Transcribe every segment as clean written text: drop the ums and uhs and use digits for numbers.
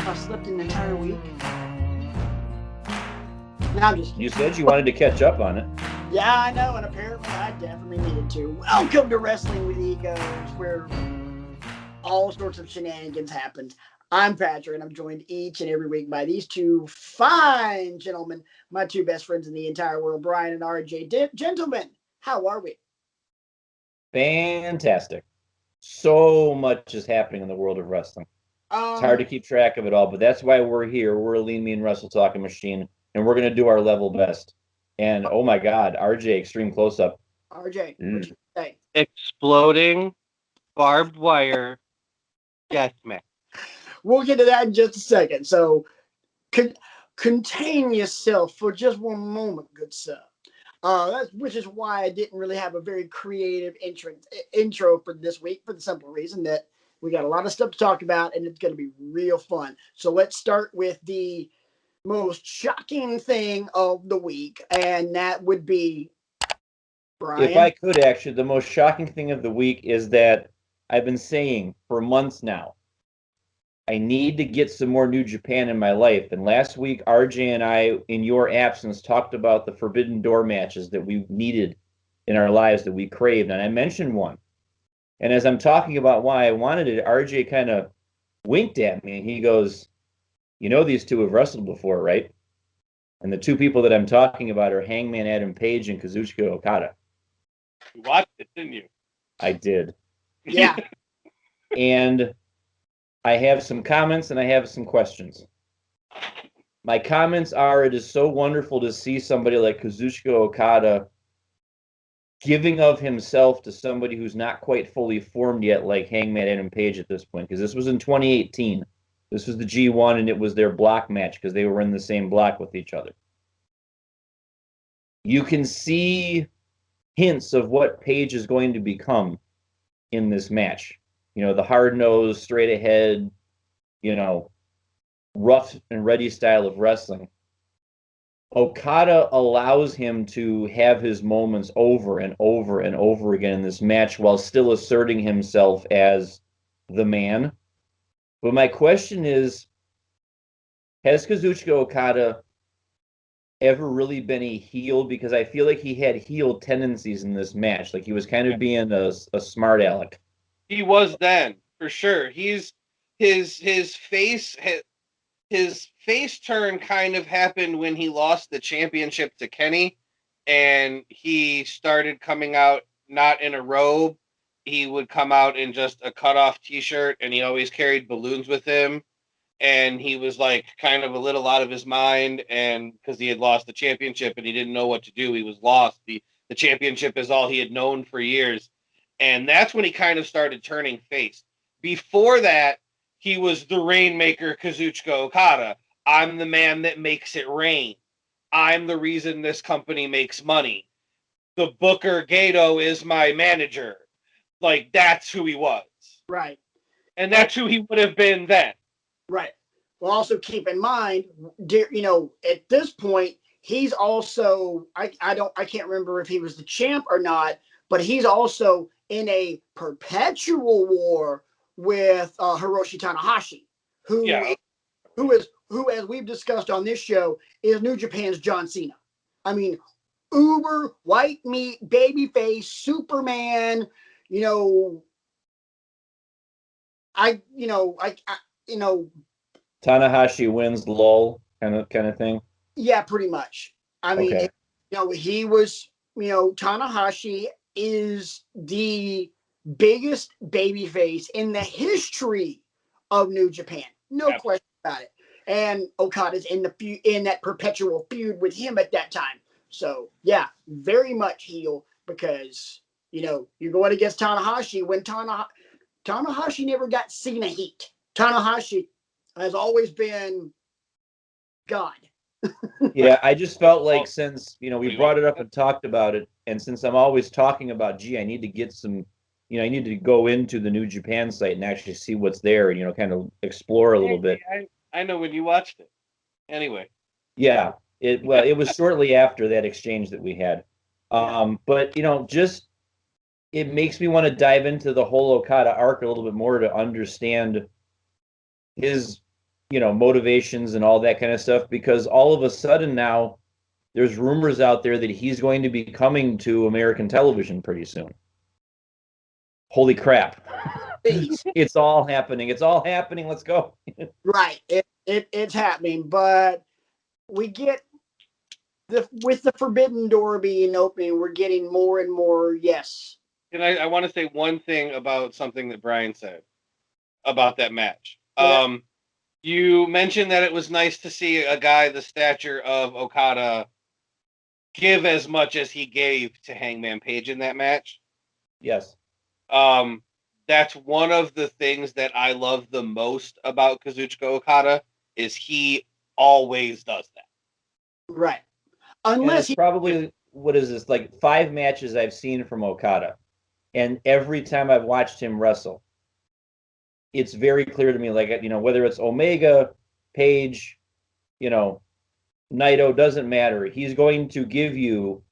have I slept an entire week? No, I'm just kidding. You said you wanted to catch up on it. Yeah, I know, and apparently I definitely needed to. Welcome to Wrestling with Egos, where all sorts of shenanigans happen. I'm Patrick, and I'm joined each and every week by these two fine gentlemen, my two best friends in the entire world, Bryan and RJ. Gentlemen, how are we? Fantastic. So much is happening in the world of wrestling. It's hard to keep track of it all, but that's why we're here. We're a Lean Mean Wrestle Talking Machine, and we're going to do our level best. And oh my God, RJ, extreme close up. RJ, what you say? Exploding barbed wire death match. We'll get to that in just a second. So, contain yourself for just one moment, good sir. Which is why I didn't really have a very creative intro for this week, for the simple reason that we got a lot of stuff to talk about, and it's going to be real fun. So let's start with the most shocking thing of the week, and that would be Bryan. If I could, actually, the most shocking thing of the week is that I've been saying for months now, I need to get some more New Japan in my life. And last week, RJ and I, in your absence, talked about the Forbidden Door matches that we needed in our lives, that we craved. And I mentioned one. And as I'm talking about why I wanted it, RJ kind of winked at me, and he goes, "You know these two have wrestled before, right?" And the two people that I'm talking about are Hangman Adam Page and Kazuchika Okada. You watched it, didn't you? I did. Yeah. And I have some comments and I have some questions. My comments are, it is so wonderful to see somebody like Kazuchika Okada giving of himself to somebody who's not quite fully formed yet, like Hangman Adam Page at this point, because this was in 2018. This was the G1, and it was their block match because they were in the same block with each other. You can see hints of what Page is going to become in this match. You know, the hard-nosed, straight-ahead, you know, rough and ready style of wrestling. Okada allows him to have his moments over and over and over again in this match while still asserting himself as the man. But my question is, has Kazuchika Okada ever really been a heel? Because I feel like he had heel tendencies in this match. Like he was kind of being a smart aleck. He was then, for sure. His face turn kind of happened when he lost the championship to Kenny, and he started coming out not in a robe. He would come out in just a cut-off t-shirt, and he always carried balloons with him. And he was like kind of a little out of his mind, and because he had lost the championship and he didn't know what to do, he was lost. The championship is all he had known for years. And that's when he kind of started turning face. Before that, he was the Rainmaker Kazuchika Okada. I'm the man that makes it rain. I'm the reason this company makes money. The Booker Gato is my manager. Like, that's who he was. Right. And that's who he would have been then. Right. Well, also keep in mind, you know, at this point, he's also, I can't remember if he was the champ or not, but he's also in a perpetual war with Hiroshi Tanahashi, who, as we've discussed on this show, is New Japan's John Cena. I mean, uber white meat, babyface, Superman. You know, Tanahashi wins, lol, kind of thing. Yeah, pretty much. I mean, okay. He was, Tanahashi is the biggest babyface in the history of New Japan. No question about it. And Okada's in that perpetual feud with him at that time. So yeah, very much heel because, you're going against Tanahashi when Tanahashi never got Cena heat. Tanahashi has always been God. Yeah, I just felt like since, we brought it up and talked about it, and since I'm always talking about, I need to get some, I need to go into the New Japan site and actually see what's there and, kind of explore a little bit. I know when you watched it. Anyway. Yeah, it was shortly after that exchange that we had. But, just it makes me want to dive into the whole Okada arc a little bit more to understand his motivations and all that kind of stuff, because all of a sudden now there's rumors out there that he's going to be coming to American television pretty soon. Holy crap. It's all happening. It's all happening. Let's go. Right. It's happening, but we get with the forbidden door being open, we're getting more and more yes. And I want to say one thing about something that Bryan said about that match. Yeah. You mentioned that it was nice to see a guy the stature of Okada give as much as he gave to Hangman Page in that match. Yes. That's one of the things that I love the most about Kazuchika Okada is he always does that. Right. Unless he probably, what is this, like 5 matches I've seen from Okada, and every time I've watched him wrestle, it's very clear to me, like, whether it's Omega, Page, Naito, doesn't matter. He's going to give you,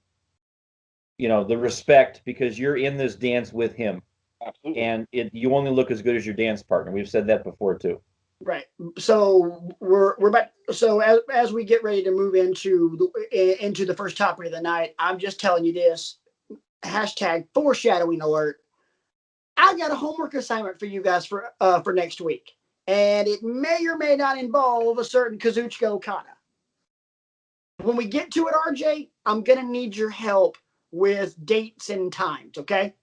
the respect because you're in this dance with him. Absolutely. And you only look as good as your dance partner. We've said that before too. Right. So we're back. So as we get ready to move into the first topic of the night, I'm just telling you this. #foreshadowing alert. I got a homework assignment for you guys for next week, and it may or may not involve a certain Kazuchika Okada. When we get to it, RJ, I'm gonna need your help with dates and times. Okay.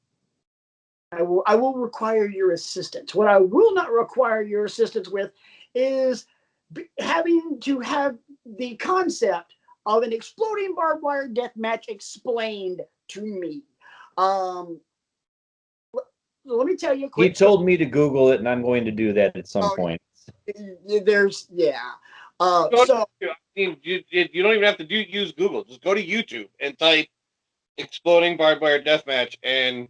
I will require your assistance. What I will not require your assistance with is having to have the concept of an exploding barbed wire death match explained to me. Let me tell you a quick. He told me to Google it, and I'm going to do that at some point. There's yeah. You don't even have to use Google. Just go to YouTube and type "exploding barbed wire deathmatch," and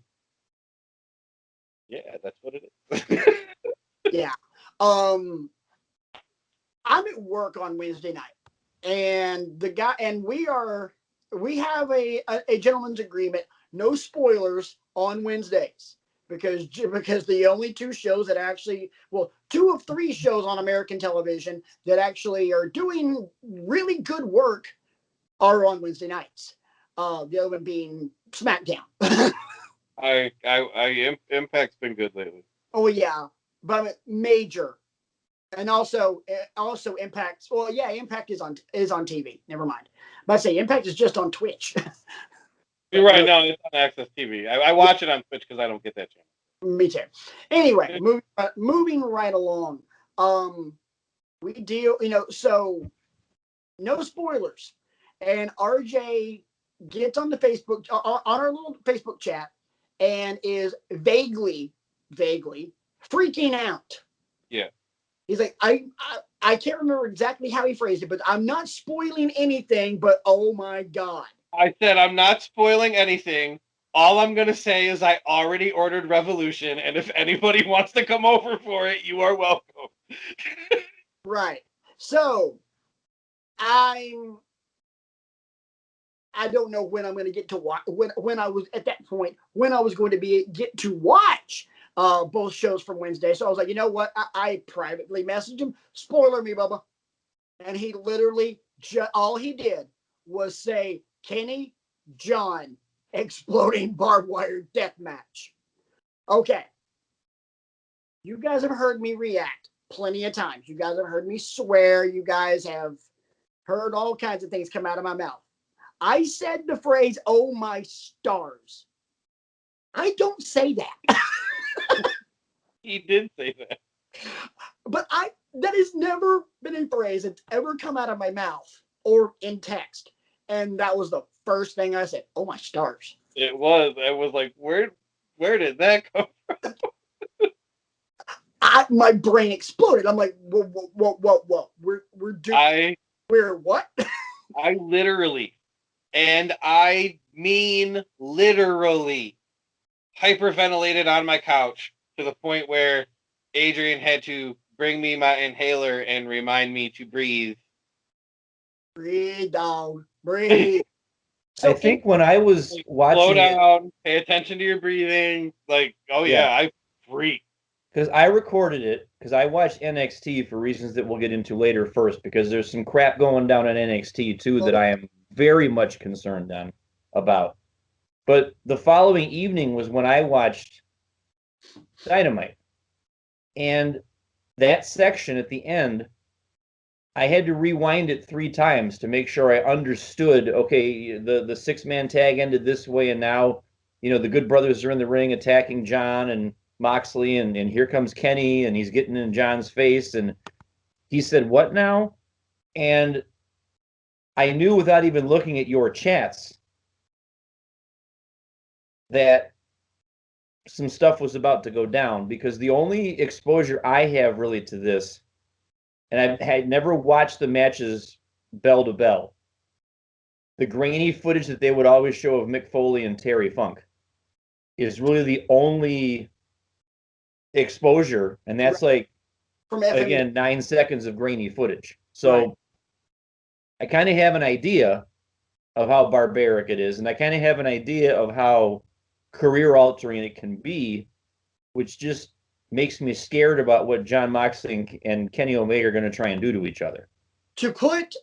yeah, that's what it is. Yeah. I'm at work on Wednesday night, and we have a gentleman's agreement, no spoilers on Wednesdays, because the only 2 shows that actually, 2 of 3 shows on American television that actually are doing really good work are on Wednesday nights. The other one being Smackdown. Impact's been good lately. Oh yeah, but major, and also Impact. Well, yeah, Impact is on TV. Never mind. But I say Impact is just on Twitch. You're right. No, it's on Access TV. I watch it on Twitch because I don't get that channel. Me too. Anyway, moving right along. We deal. So no spoilers, and RJ gets on the Facebook on our little Facebook chat and is vaguely freaking out. Yeah. He's like, I can't remember exactly how he phrased it, but I'm not spoiling anything, but oh my God. I said, I'm not spoiling anything. All I'm going to say is I already ordered Revolution, and if anybody wants to come over for it, you are welcome. Right. So, I don't know when I'm going to get to watch, when I was at that point, when I was going to get to watch both shows from Wednesday. So I was like, you know what? I privately messaged him, spoiler me, Bubba. And he literally, all he did was say, Kenny, John, exploding barbed wire death match. Okay. You guys have heard me react plenty of times. You guys have heard me swear. You guys have heard all kinds of things come out of my mouth. I said the phrase, oh my stars. I don't say that. He did say that. But that has never been a phrase that's ever come out of my mouth or in text. And that was the first thing I said. Oh my stars. It was. I was like, where did that come from? My brain exploded. I'm like, whoa. We're doing we're what? I literally, and I mean literally, hyperventilated on my couch to the point where Adrian had to bring me my inhaler and remind me to breathe. Breathe, dog. Breathe. So I think when I was watching, slow down, pay attention to your breathing. Like, oh yeah, I freak. because I recorded it because I watched NXT for reasons that we'll get into later first, because there's some crap going down in NXT too that I am very much concerned about. But the following evening was when I watched Dynamite. And that section at the end, I had to rewind it 3 times to make sure I understood, okay, the 6-man tag ended this way, and now, the Good Brothers are in the ring attacking John and Moxley, and here comes Kenny, and he's getting in John's face, and he said, "What now?" And I knew without even looking at your chats that some stuff was about to go down, because the only exposure I have really to this, and I had never watched the matches bell to bell, the grainy footage that they would always show of Mick Foley and Terry Funk is really the only exposure, and that's like, from again, 9 seconds of grainy footage. So right. I kind of have an idea of how barbaric it is, and I kind of have an idea of how career-altering it can be, which just makes me scared about what John Moxley and Kenny Omega are going to try and do to each other. To put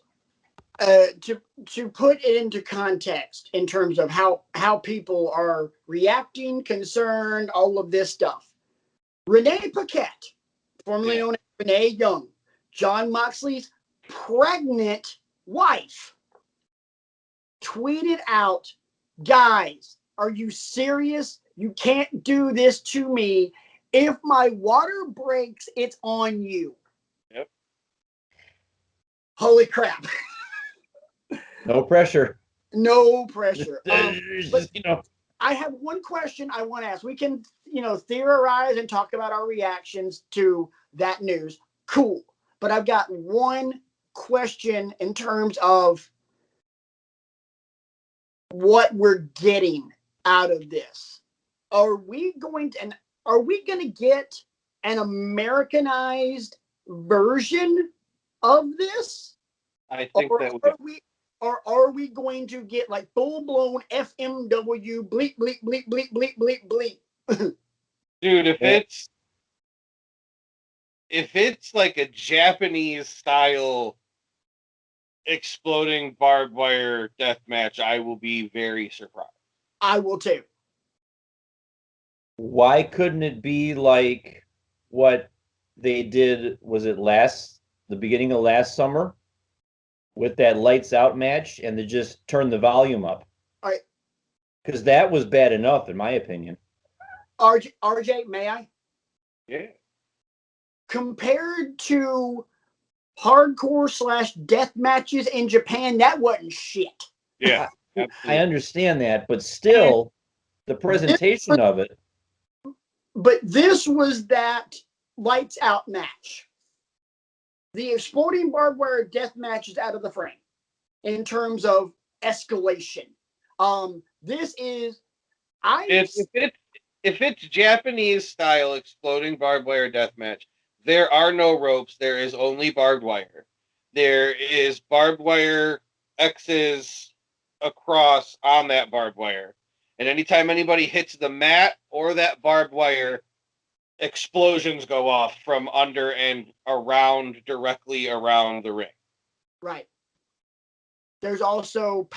to put it into context in terms of how people are reacting, concerned, all of this stuff. Renee Paquette, formerly known as Renee Young, John Moxley's pregnant wife, tweeted out, "Guys, are you serious? You can't do this to me. If my water breaks, it's on you." Yep. Holy crap. No pressure. No pressure. But, I have one question I want to ask. We can, theorize and talk about our reactions to that news. Cool. But I've got one question in terms of what we're getting out of this. Are we going to get an Americanized version of this? I think Or are we going to get like full-blown FMW bleep, bleep, bleep, bleep, bleep, bleep, bleep? Dude, if it's like a Japanese style exploding barbed wire death match, I will be very surprised. I will too. Why couldn't it be like what they did, was it the beginning of last summer, with that lights out match, and they just turned the volume up? All right. Because that was bad enough, in my opinion. RJ, may I? Yeah. Compared to hardcore / death matches in Japan, that wasn't shit. Yeah. I understand that, but still, the presentation of it. But this was that lights out match. The exploding barbed wire death match is out of the frame in terms of escalation. This is if it's Japanese style exploding barbed wire death match, there are no ropes. There is only barbed wire. There is barbed wire X's across on that barbed wire. And anytime anybody hits the mat or that barbed wire, explosions go off from under and directly around the ring. Right. There's also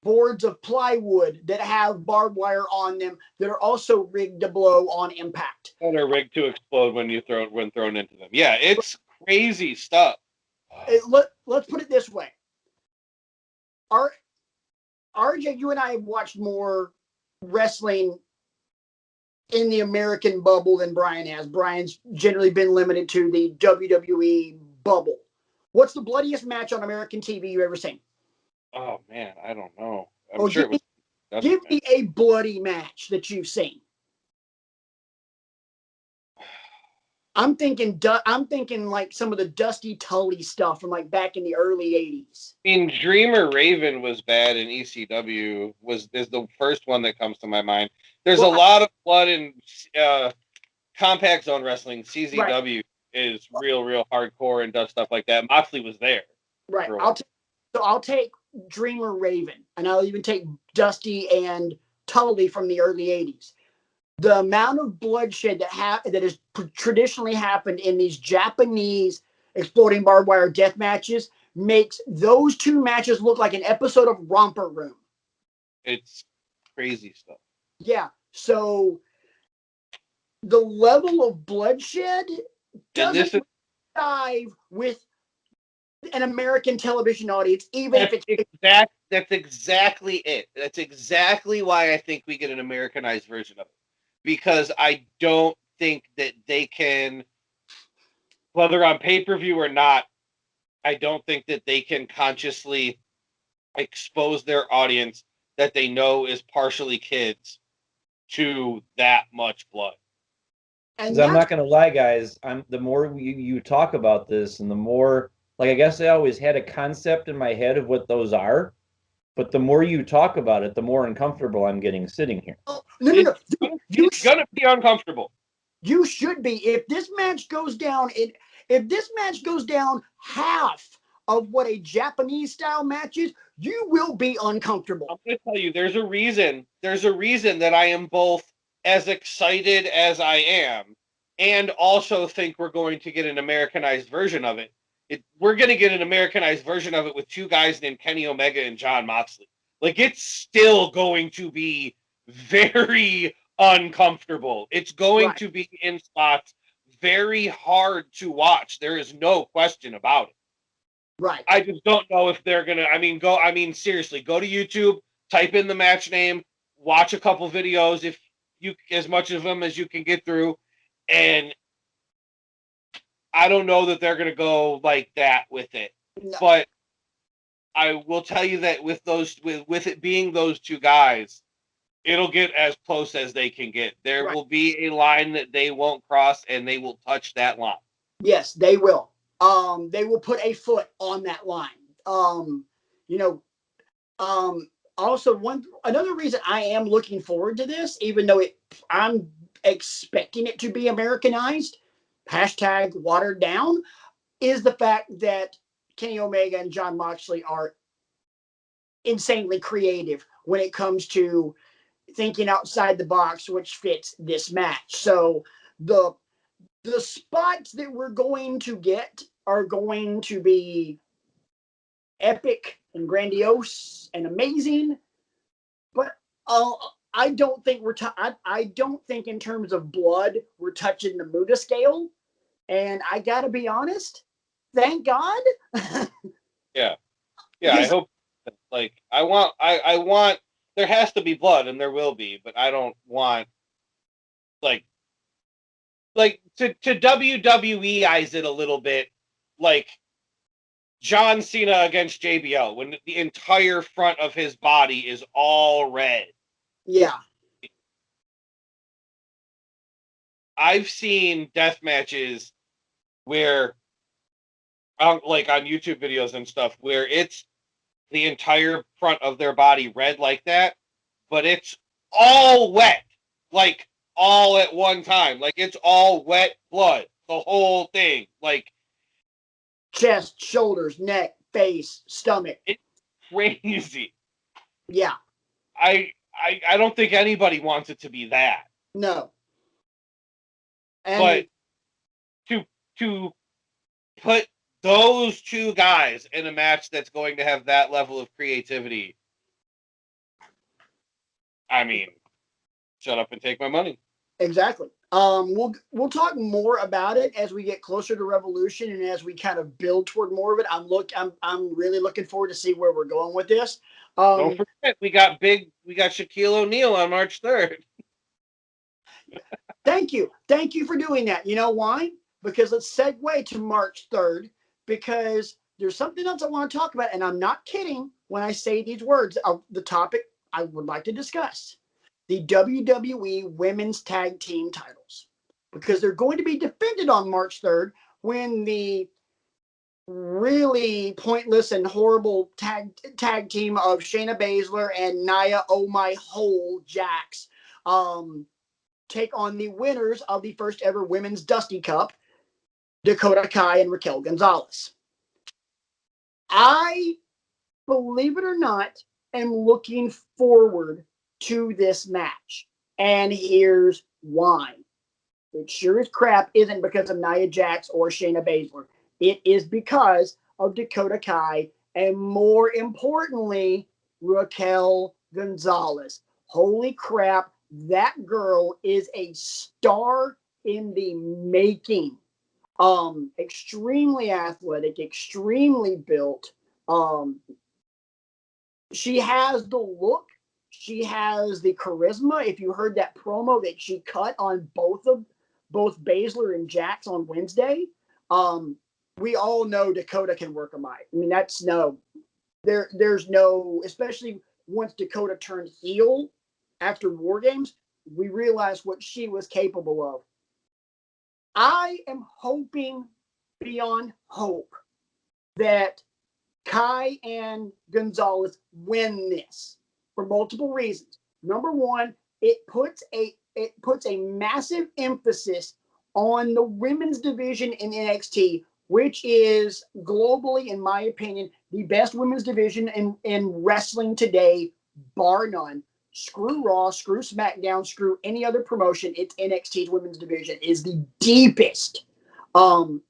boards of plywood that have barbed wire on them that are also rigged to blow on impact. And are rigged to explode when thrown into them. Yeah, it's crazy stuff. Let's put it this way. RJ, you and I have watched more wrestling in the American bubble than Bryan has. Bryan's generally been limited to the WWE bubble. What's the bloodiest match on American TV you've ever seen? Oh man, I don't know. I'm sure it was. Give me a bloody match that you've seen. I'm thinking like some of the Dusty Tully stuff from like back in the early 80s. I mean, Dreamer Raven was bad in ECW. Is the first one that comes to my mind. There's a lot of blood in Compact Zone Wrestling. CZW is real hardcore and does stuff like that. Moxley was there. Right. I'll take Dreamer Raven, and I'll even take Dusty and Tully from the early 80s. the amount of bloodshed that has traditionally happened in these Japanese exploding barbed wire death matches makes those two matches look like an episode of Romper Room. It's crazy stuff. Yeah. So the level of bloodshed doesn't dive with an American television audience, even if it's that's exactly it. That's exactly why I think we get an Americanized version of it. Because I don't think that they can, whether on pay-per-view or not, I don't think that they can consciously expose their audience that they know is partially kids to that much blood. And I'm not going to lie, guys. The more you talk about this, and the more, like, I guess I always had a concept in my head of what those are, but the more you talk about it, the more uncomfortable I'm getting sitting here. Oh, no. It's gonna be uncomfortable. You should be. If this match goes down, half of what a Japanese style match is, you will be uncomfortable. I'm going to tell you, there's a reason that I am both as excited as I am and also think we're going to get an Americanized version of it. We're going to get an Americanized version of it with two guys named Kenny Omega and Jon Moxley. Like, it's still going to be very uncomfortable. It's going to be in spots very hard to watch. There is no question about it. Right. I just don't know if they're gonna. Seriously, go to YouTube, type in the match name, watch a couple videos if you, as much of them as you can get through, and I don't know that they're gonna go like that with it. No. But I will tell you that with it being those two guys, it'll get as close as they can get. There will be a line that they won't cross, and they will touch that line. Yes, they will. They will put a foot on that line. Also, another reason I am looking forward to this, even though I'm expecting it to be Americanized, hashtag watered down, is the fact that Kenny Omega and Jon Moxley are insanely creative when it comes to thinking outside the box, which fits this match. So the spots that we're going to get are going to be epic and grandiose and amazing, but I don't think I don't think in terms of blood we're touching the Muda scale. And I gotta be honest, thank God. Yeah. I hope. Like, I want. There has to be blood, and there will be, but I don't want like to WWE-ize it a little bit, like John Cena against JBL, when the entire front of his body is all red. Yeah. I've seen death matches where, like on YouTube videos and stuff, where it's the entire front of their body red like that, but it's all wet, like all at one time. Like, it's all wet blood, the whole thing. Like, chest, shoulders, neck, face, stomach. It's crazy. Yeah. I don't think anybody wants it to be that. No. But to put those two guys in a match that's going to have that level of creativity, I mean, shut up and take my money. Exactly. We'll talk more about it as we get closer to Revolution and as we kind of build toward more of it. I'm really looking forward to see where we're going with this. Don't forget, we got Shaquille O'Neal on March 3rd. Thank you for doing that. You know why? Because let's segue to March 3rd, because there's something else I want to talk about, and I'm not kidding when I say these words of the topic I would like to discuss. The WWE Women's Tag Team titles, because they're going to be defended on March 3rd when the really pointless and horrible tag team of Shayna Baszler and Nia Oh My Hole Jax take on the winners of the first ever Women's Dusty Cup, Dakota Kai and Raquel Gonzalez. I, believe it or not, am looking forward to this match. And here's why. It sure as crap isn't because of Nia Jax or Shayna Baszler. It is because of Dakota Kai and, more importantly, Raquel Gonzalez. Holy crap, that girl is a star in the making. Extremely athletic, extremely built. She has the look. She has the charisma. If you heard that promo that she cut on both Baszler and Jax on Wednesday, we all know Dakota can work a mic. I mean, there's no, especially once Dakota turned heel after War Games, we realized what she was capable of. I am hoping beyond hope that Kai and Gonzalez win this for multiple reasons. Number one, it puts a massive emphasis on the women's division in NXT, which is globally, in my opinion, the best women's division in wrestling today, bar none. Screw Raw, screw SmackDown, screw any other promotion. It's NXT's women's division is the deepest.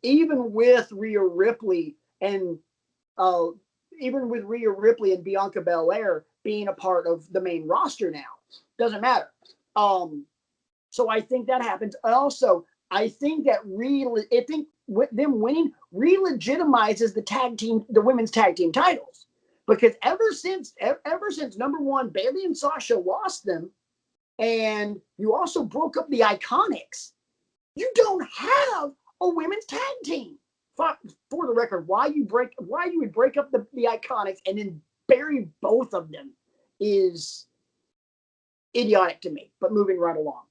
Even with Rhea Ripley and Bianca Belair being a part of the main roster now, doesn't matter. So I think that happens. Also, I think that them winning re-legitimizes the women's tag team titles, because ever since number one, Bayley and Sasha lost them, and you also broke up the Iconics, you don't have a women's tag team. For the record, why you would break up the Iconics and then bury both of them is idiotic to me. But moving right along.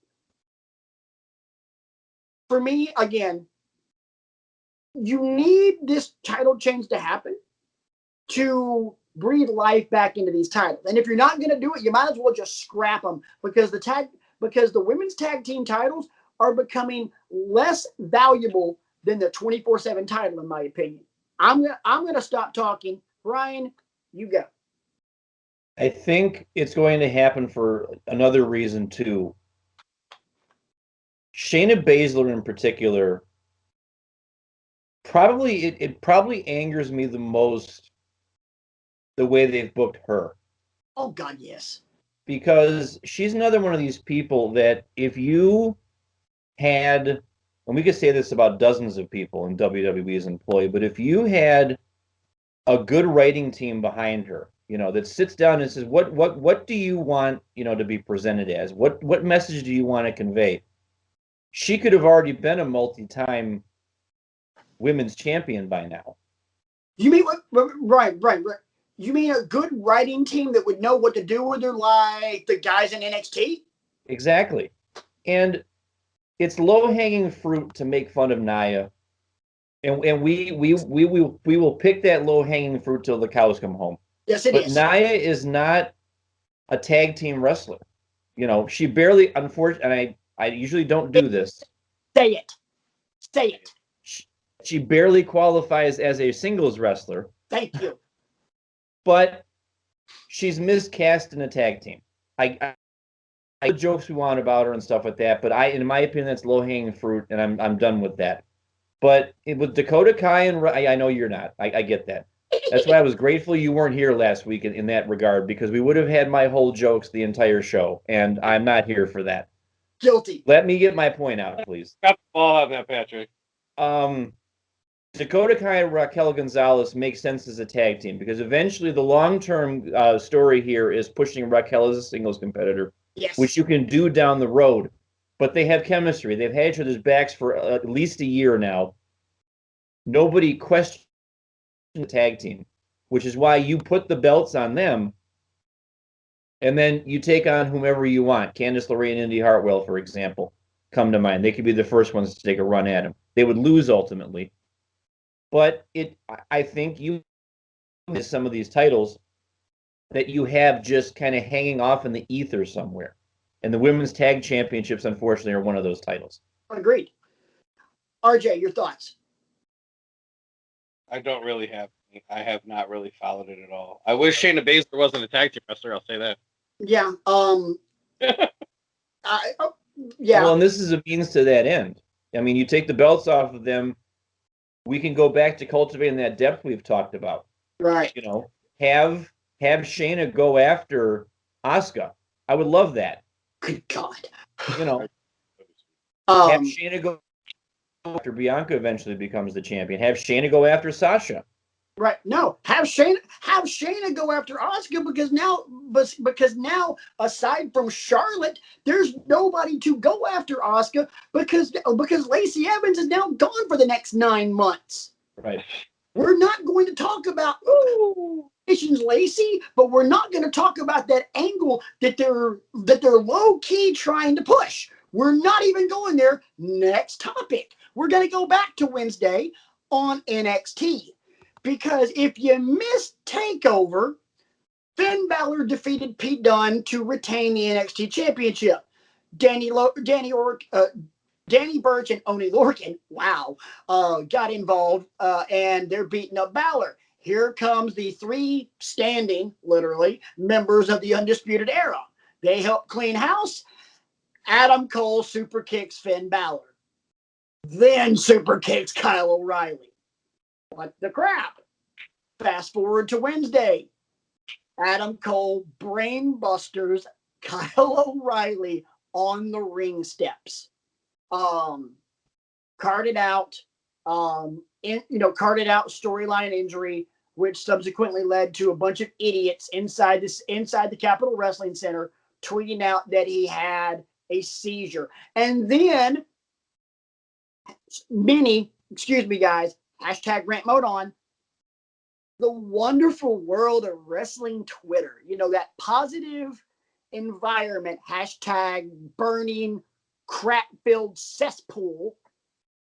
For me, again, you need this title change to happen to breathe life back into these titles. And if you're not going to do it, you might as well just scrap them, because the women's tag team titles are becoming less valuable than the 24/7 title, in my opinion. I'm gonna stop talking. Bryan, you go. I think it's going to happen for another reason too. Shayna Baszler in particular, it probably angers me the most the way they've booked her. Oh God, yes. Because she's another one of these people that if you had, and we could say this about dozens of people in WWE's employ, but if you had a good writing team behind her, that sits down and says, what do you want, to be presented as? What message do you want to convey? She could have already been a multi-time women's champion by now. You mean what? Right. You mean a good writing team that would know what to do with her, like the guys in NXT? Exactly. And it's low-hanging fruit to make fun of Nia. And we will pick that low-hanging fruit till the cows come home. Yes, it is. But Nia is not a tag team wrestler. She barely, unfortunately, I usually don't do this. Say it. She barely qualifies as a singles wrestler. Thank you. But she's miscast in a tag team. I the jokes we want about her and stuff like that, but in my opinion, that's low-hanging fruit, and I'm done with that. But with Dakota Kai and I know you're not. I get that. That's why I was grateful you weren't here last week in that regard, because we would have had my whole jokes the entire show, and I'm not here for that. Guilty. Let me get my point out, please. Got the ball on that, Patrick. Dakota Kai and Raquel Gonzalez make sense as a tag team, because eventually the long-term story here is pushing Raquel as a singles competitor, yes, which you can do down the road. But they have chemistry. They've had each other's backs for at least a year now. Nobody questions the tag team, which is why you put the belts on them, and then you take on whomever you want. Candice LeRae and Indy Hartwell, for example, come to mind. They could be the first ones to take a run at him. They would lose ultimately. But I think you miss some of these titles that you have just kind of hanging off in the ether somewhere. And the women's tag championships, unfortunately, are one of those titles. Agreed. RJ, your thoughts? I don't really have. I have not really followed it at all. I wish Shayna Baszler wasn't a tag team wrestler. I'll say that. Yeah. Yeah. Well, and this is a means to that end. I mean, you take the belts off of them, we can go back to cultivating that depth we've talked about. Right. You know, have Shayna go after Asuka. I would love that. Good God. You know, have Shayna go after Bianca eventually becomes the champion. Have Shayna go after Sasha. Right. No. Have Shayna go after Asuka because now aside from Charlotte, there's nobody to go after Asuka because Lacey Evans is now gone for the next 9 months. Right. We're not going to talk about Lacey, but we're not going to talk about that angle that they're low key trying to push. We're not even going there. Next topic. We're going to go back to Wednesday on NXT. Because if you missed TakeOver, Finn Balor defeated Pete Dunne to retain the NXT Championship. Danny Burch and Oney Lorcan, got involved, and they're beating up Balor. Here comes the 3 standing, literally, members of the Undisputed Era. They help clean house. Adam Cole super kicks Finn Balor. Then super kicks Kyle O'Reilly. What the crap? Fast forward to Wednesday. Adam Cole brainbusters Kyle O'Reilly on the ring steps. Carted out storyline injury, which subsequently led to a bunch of idiots inside the Capitol Wrestling Center tweeting out that he had a seizure. And then excuse me guys, hashtag rant mode on, the wonderful world of wrestling Twitter, that positive environment, hashtag burning crap-filled cesspool,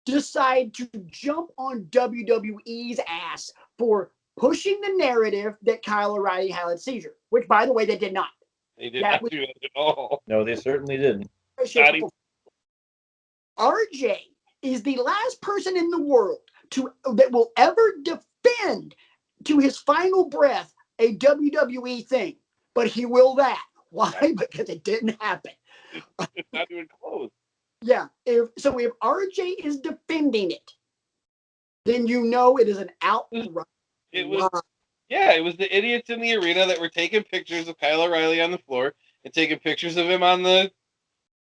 decide to jump on WWE's ass for pushing the narrative that Kyle O'Reilly had a seizure, which, by the way, they did not. They did not do that at all. No, they certainly didn't. RJ is the last person in the world that will ever defend to his final breath a WWE thing, but he will that. Why? Because it didn't happen. It's not even close. Yeah. If RJ is defending it, then it is an outright. It was the idiots in the arena that were taking pictures of Kyle O'Reilly on the floor and taking pictures of him on the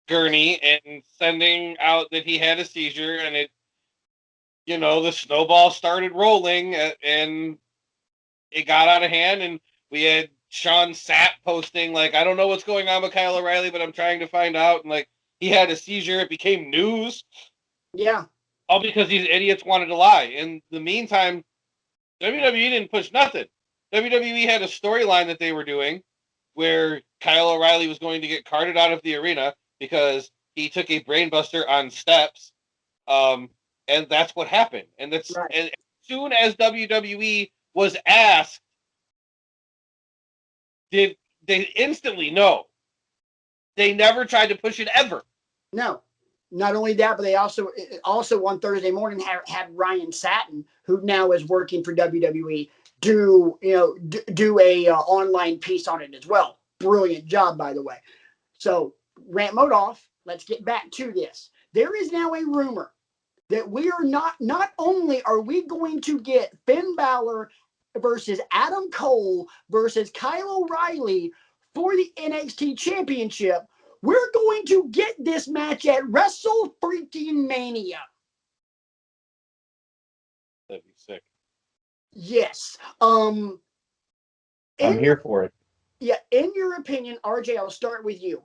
gurney and sending out that he had a seizure, and it, the snowball started rolling and it got out of hand, and we had Sean Sapp posting like, I don't know what's going on with Kyle O'Reilly, but I'm trying to find out, and like, he had a seizure. It became news. Yeah. All because these idiots wanted to lie. In the meantime, WWE didn't push nothing. WWE had a storyline that they were doing where Kyle O'Reilly was going to get carted out of the arena because he took a brainbuster on steps. And that's what happened. And that's right. And as soon as WWE was asked, did they instantly no. They never tried to push it ever. No. Not only that, but they also on Thursday morning had Ryan Satin, who now is working for WWE, do a online piece on it as well. Brilliant job, by the way. So rant mode off. Let's get back to this. There is now a rumor that we are not only are we going to get Finn Balor versus Adam Cole versus Kyle O'Reilly for the NXT Championship, we're going to get this match at Wrestle Freaking Mania. That'd be sick. Yes. I'm here for it. Yeah. In your opinion, RJ, I'll start with you.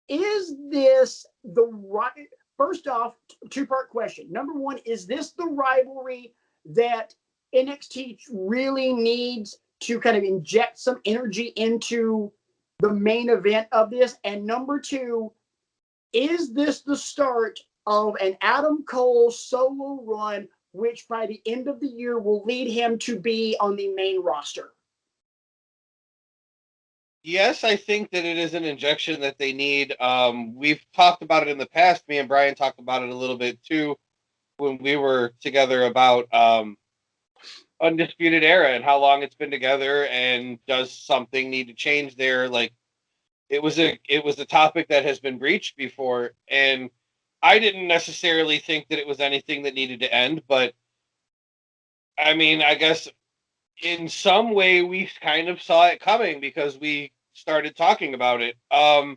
Is this the right? First off, 2-part question. Number one, is this the rivalry that NXT really needs to kind of inject some energy into the main event of this? And number two, is this the start of an Adam Cole solo run, which by the end of the year will lead him to be on the main roster? Yes, I think that it is an injection that they need. We've talked about it in the past. Me and Bryan talked about it a little bit too when we were together about Undisputed Era and how long it's been together, and does something need to change there? Like, it was a topic that has been breached before, and I didn't necessarily think that it was anything that needed to end, but I mean, I guess in some way we kind of saw it coming because we started talking about it. I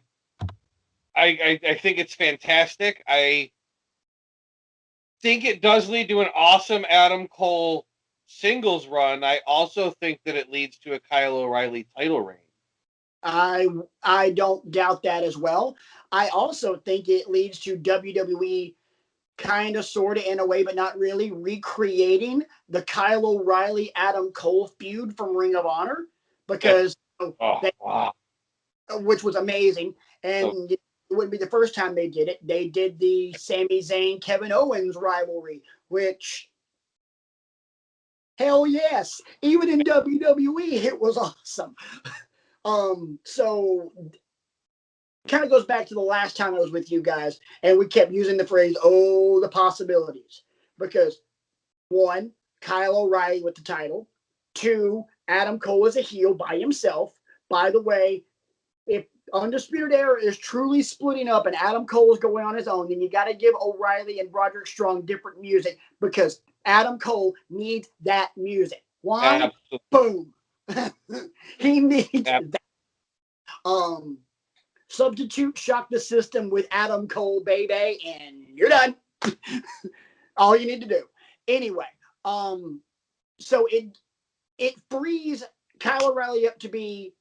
think it's fantastic. I think it does lead to an awesome Adam Cole singles run. I also think that it leads to a Kyle O'Reilly title reign. I don't doubt that as well. I also think it leads to WWE kind of, sort of, in a way, but not really, recreating the Kyle O'Reilly Adam Cole feud from Ring of Honor, because wow. which was amazing, and it wouldn't be the first time they did it. They did the Sami Zayn Kevin Owens rivalry, which, hell yes, even in WWE it was awesome. So kind of goes back to the last time I was with you guys, and we kept using the phrase, "Oh, the possibilities," because one, Kyle O'Reilly with the title. Two, Adam Cole is a heel by himself. By the way, if Undisputed Era is truly splitting up and Adam Cole is going on his own, then you got to give O'Reilly and Roderick Strong different music, because Adam Cole needs that music. Why? Boom. He needs that. Substitute shock the system with Adam Cole, baby, and you're done. All you need to do. Anyway, so it frees Kyle O'Reilly up to be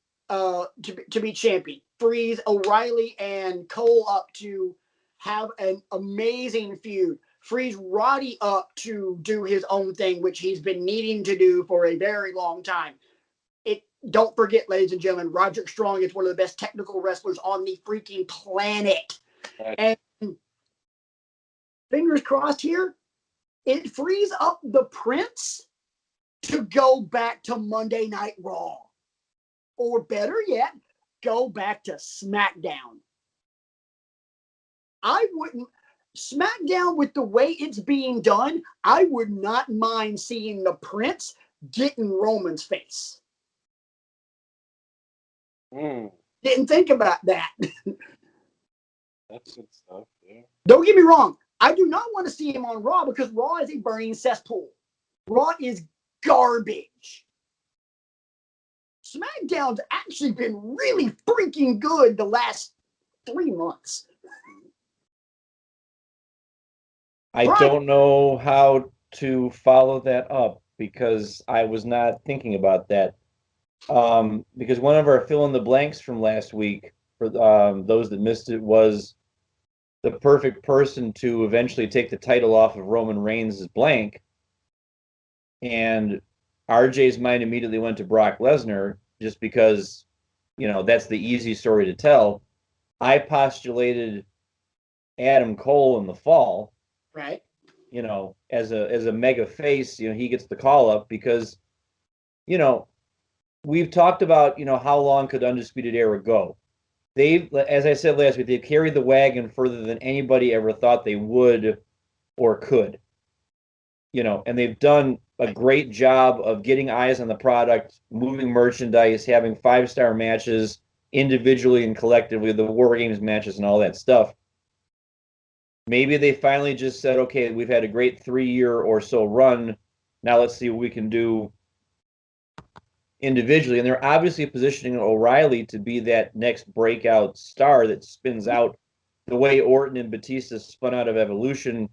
champion. Frees O'Reilly and Cole up to have an amazing feud. Frees Roddy up to do his own thing, which he's been needing to do for a very long time. Don't forget, ladies and gentlemen, Roderick Strong is one of the best technical wrestlers on the freaking planet. Right. And fingers crossed here, it frees up the Prince to go back to Monday Night Raw. Or better yet, go back to Smackdown. Smackdown, with the way it's being done, I would not mind seeing the Prince get in Roman's face. Didn't think about that. That's good stuff, yeah. Don't get me wrong. I do not want to see him on Raw, because Raw is a burning cesspool. Raw is garbage. SmackDown's actually been really freaking good the last 3 months. I don't know how to follow that up, because I was not thinking about that. Because one of our fill in the blanks from last week, for those that missed it, was the perfect person to eventually take the title off of Roman Reigns is blank. And RJ's mind immediately went to Brock Lesnar, just because, that's the easy story to tell. I postulated Adam Cole in the fall. Right. As a mega face, he gets the call up because, we've talked about, how long could Undisputed Era go? They've, as I said last week, they've carried the wagon further than anybody ever thought they would or could. And they've done a great job of getting eyes on the product, moving merchandise, having 5-star matches individually and collectively, the War Games matches and all that stuff. Maybe they finally just said, okay, we've had a great 3-year or so run. Now let's see what we can do individually. And they're obviously positioning O'Reilly to be that next breakout star that spins out the way Orton and Batista spun out of Evolution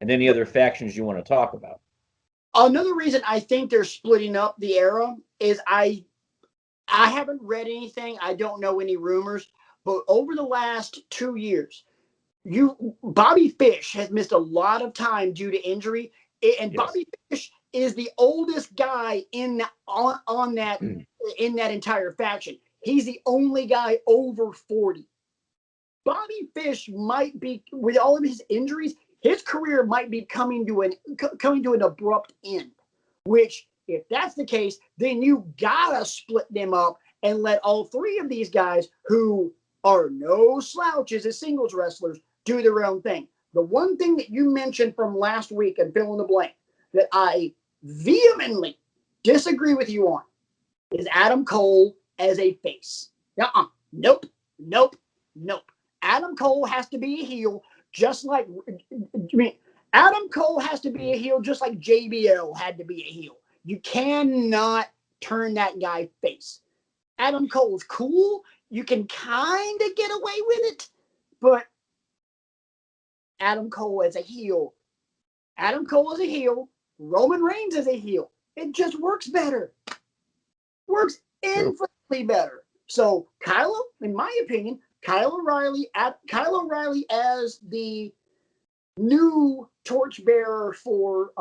and any other factions you want to talk about. Another reason I think they're splitting up the era is I haven't read anything. I don't know any rumors, but over the last 2 years, Bobby Fish has missed a lot of time due to injury, and yes. Bobby Fish is the oldest guy in that entire faction. He's the only guy over 40. Bobby Fish might be, with all of his injuries, his career might be coming to an abrupt end. Which, if that's the case, then you gotta split them up and let all 3 of these guys, who are no slouches as singles wrestlers, do their own thing. The one thing that you mentioned from last week and fill in the blank that I vehemently disagree with you on is Adam Cole as a face. Nope. Adam Cole has to be a heel, just like Adam Cole has to be a heel, just like JBL had to be a heel. You cannot turn that guy face. Adam Cole's cool. You can kind of get away with it, but Adam Cole is a heel. Adam Cole is a heel. Roman Reigns is a heel. It just works better. Works infinitely better. So Kyle, in my opinion, Kyle O'Reilly as the new torchbearer for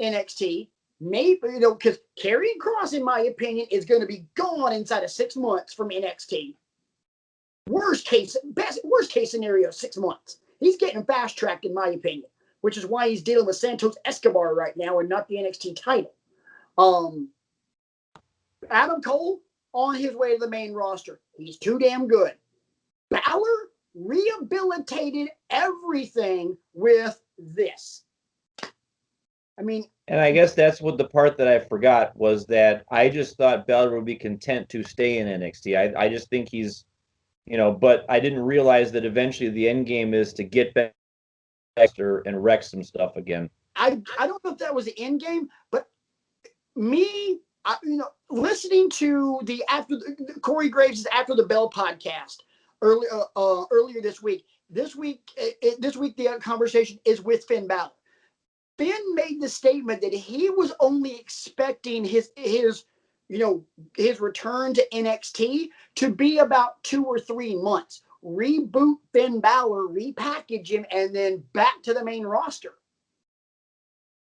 NXT. Maybe because Karrion Kross, in my opinion, is going to be gone inside of 6 months from NXT. Worst case scenario, 6 months. He's getting fast tracked, in my opinion, which is why he's dealing with Santos Escobar right now and not the NXT title. Adam Cole on his way to the main roster. He's too damn good. Balor rehabilitated everything with this. I mean, and I guess that's what the part that I forgot was that I just thought Balor would be content to stay in NXT. I just think he's, but I didn't realize that eventually the end game is to get back and wreck some stuff again. I don't know if that was the end game, but listening to the Corey Graves' After the Bell podcast earlier this week. This week the conversation is with Finn Balor. Finn made the statement that he was only expecting his return to NXT to be about 2 or 3 months. Reboot Finn Balor, repackage him, and then back to the main roster.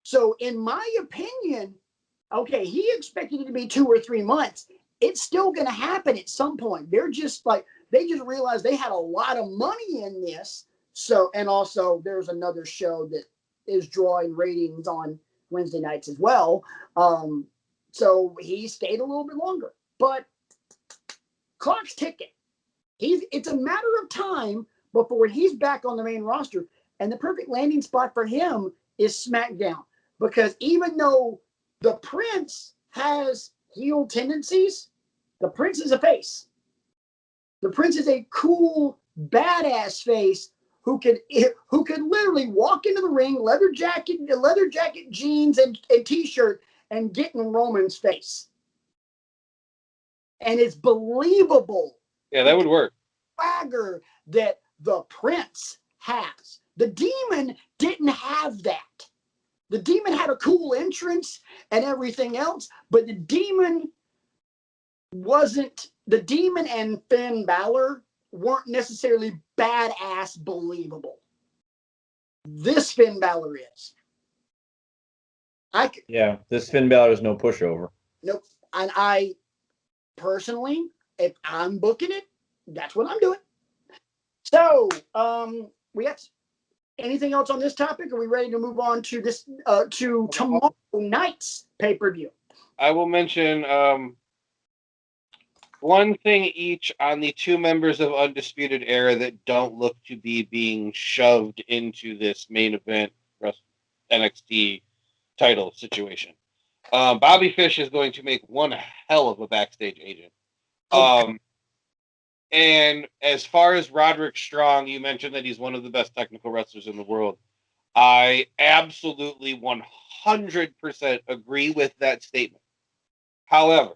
So, in my opinion, okay, he expected it to be 2 or 3 months. It's still going to happen at some point. They just realized they had a lot of money in this. So, and also there's another show that is drawing ratings on Wednesday nights as well. So he stayed a little bit longer, but clock's ticking. It's a matter of time before he's back on the main roster, and the perfect landing spot for him is SmackDown, because even though the Prince has heel tendencies, the Prince is a face. The Prince is a cool, badass face who could literally walk into the ring, leather jacket, jeans, and t-shirt, and get in Roman's face. And it's believable. Yeah, that would work. Swagger that the Prince has. The Demon didn't have that. The Demon had a cool entrance and everything else, but the Demon and Finn Balor weren't necessarily badass believable. This Finn Balor is. This Finn Balor is no pushover. Nope. And I personally, if I'm booking it, that's what I'm doing. So, we got anything else on this topic? Are we ready to move on to this to tomorrow night's pay-per-view? I will mention one thing each on the 2 members of Undisputed Era that don't look to be being shoved into this main event NXT title situation. Bobby Fish is going to make one hell of a backstage agent. And as far as Roderick Strong, you mentioned that he's one of the best technical wrestlers in the world. I absolutely 100% agree with that statement. However,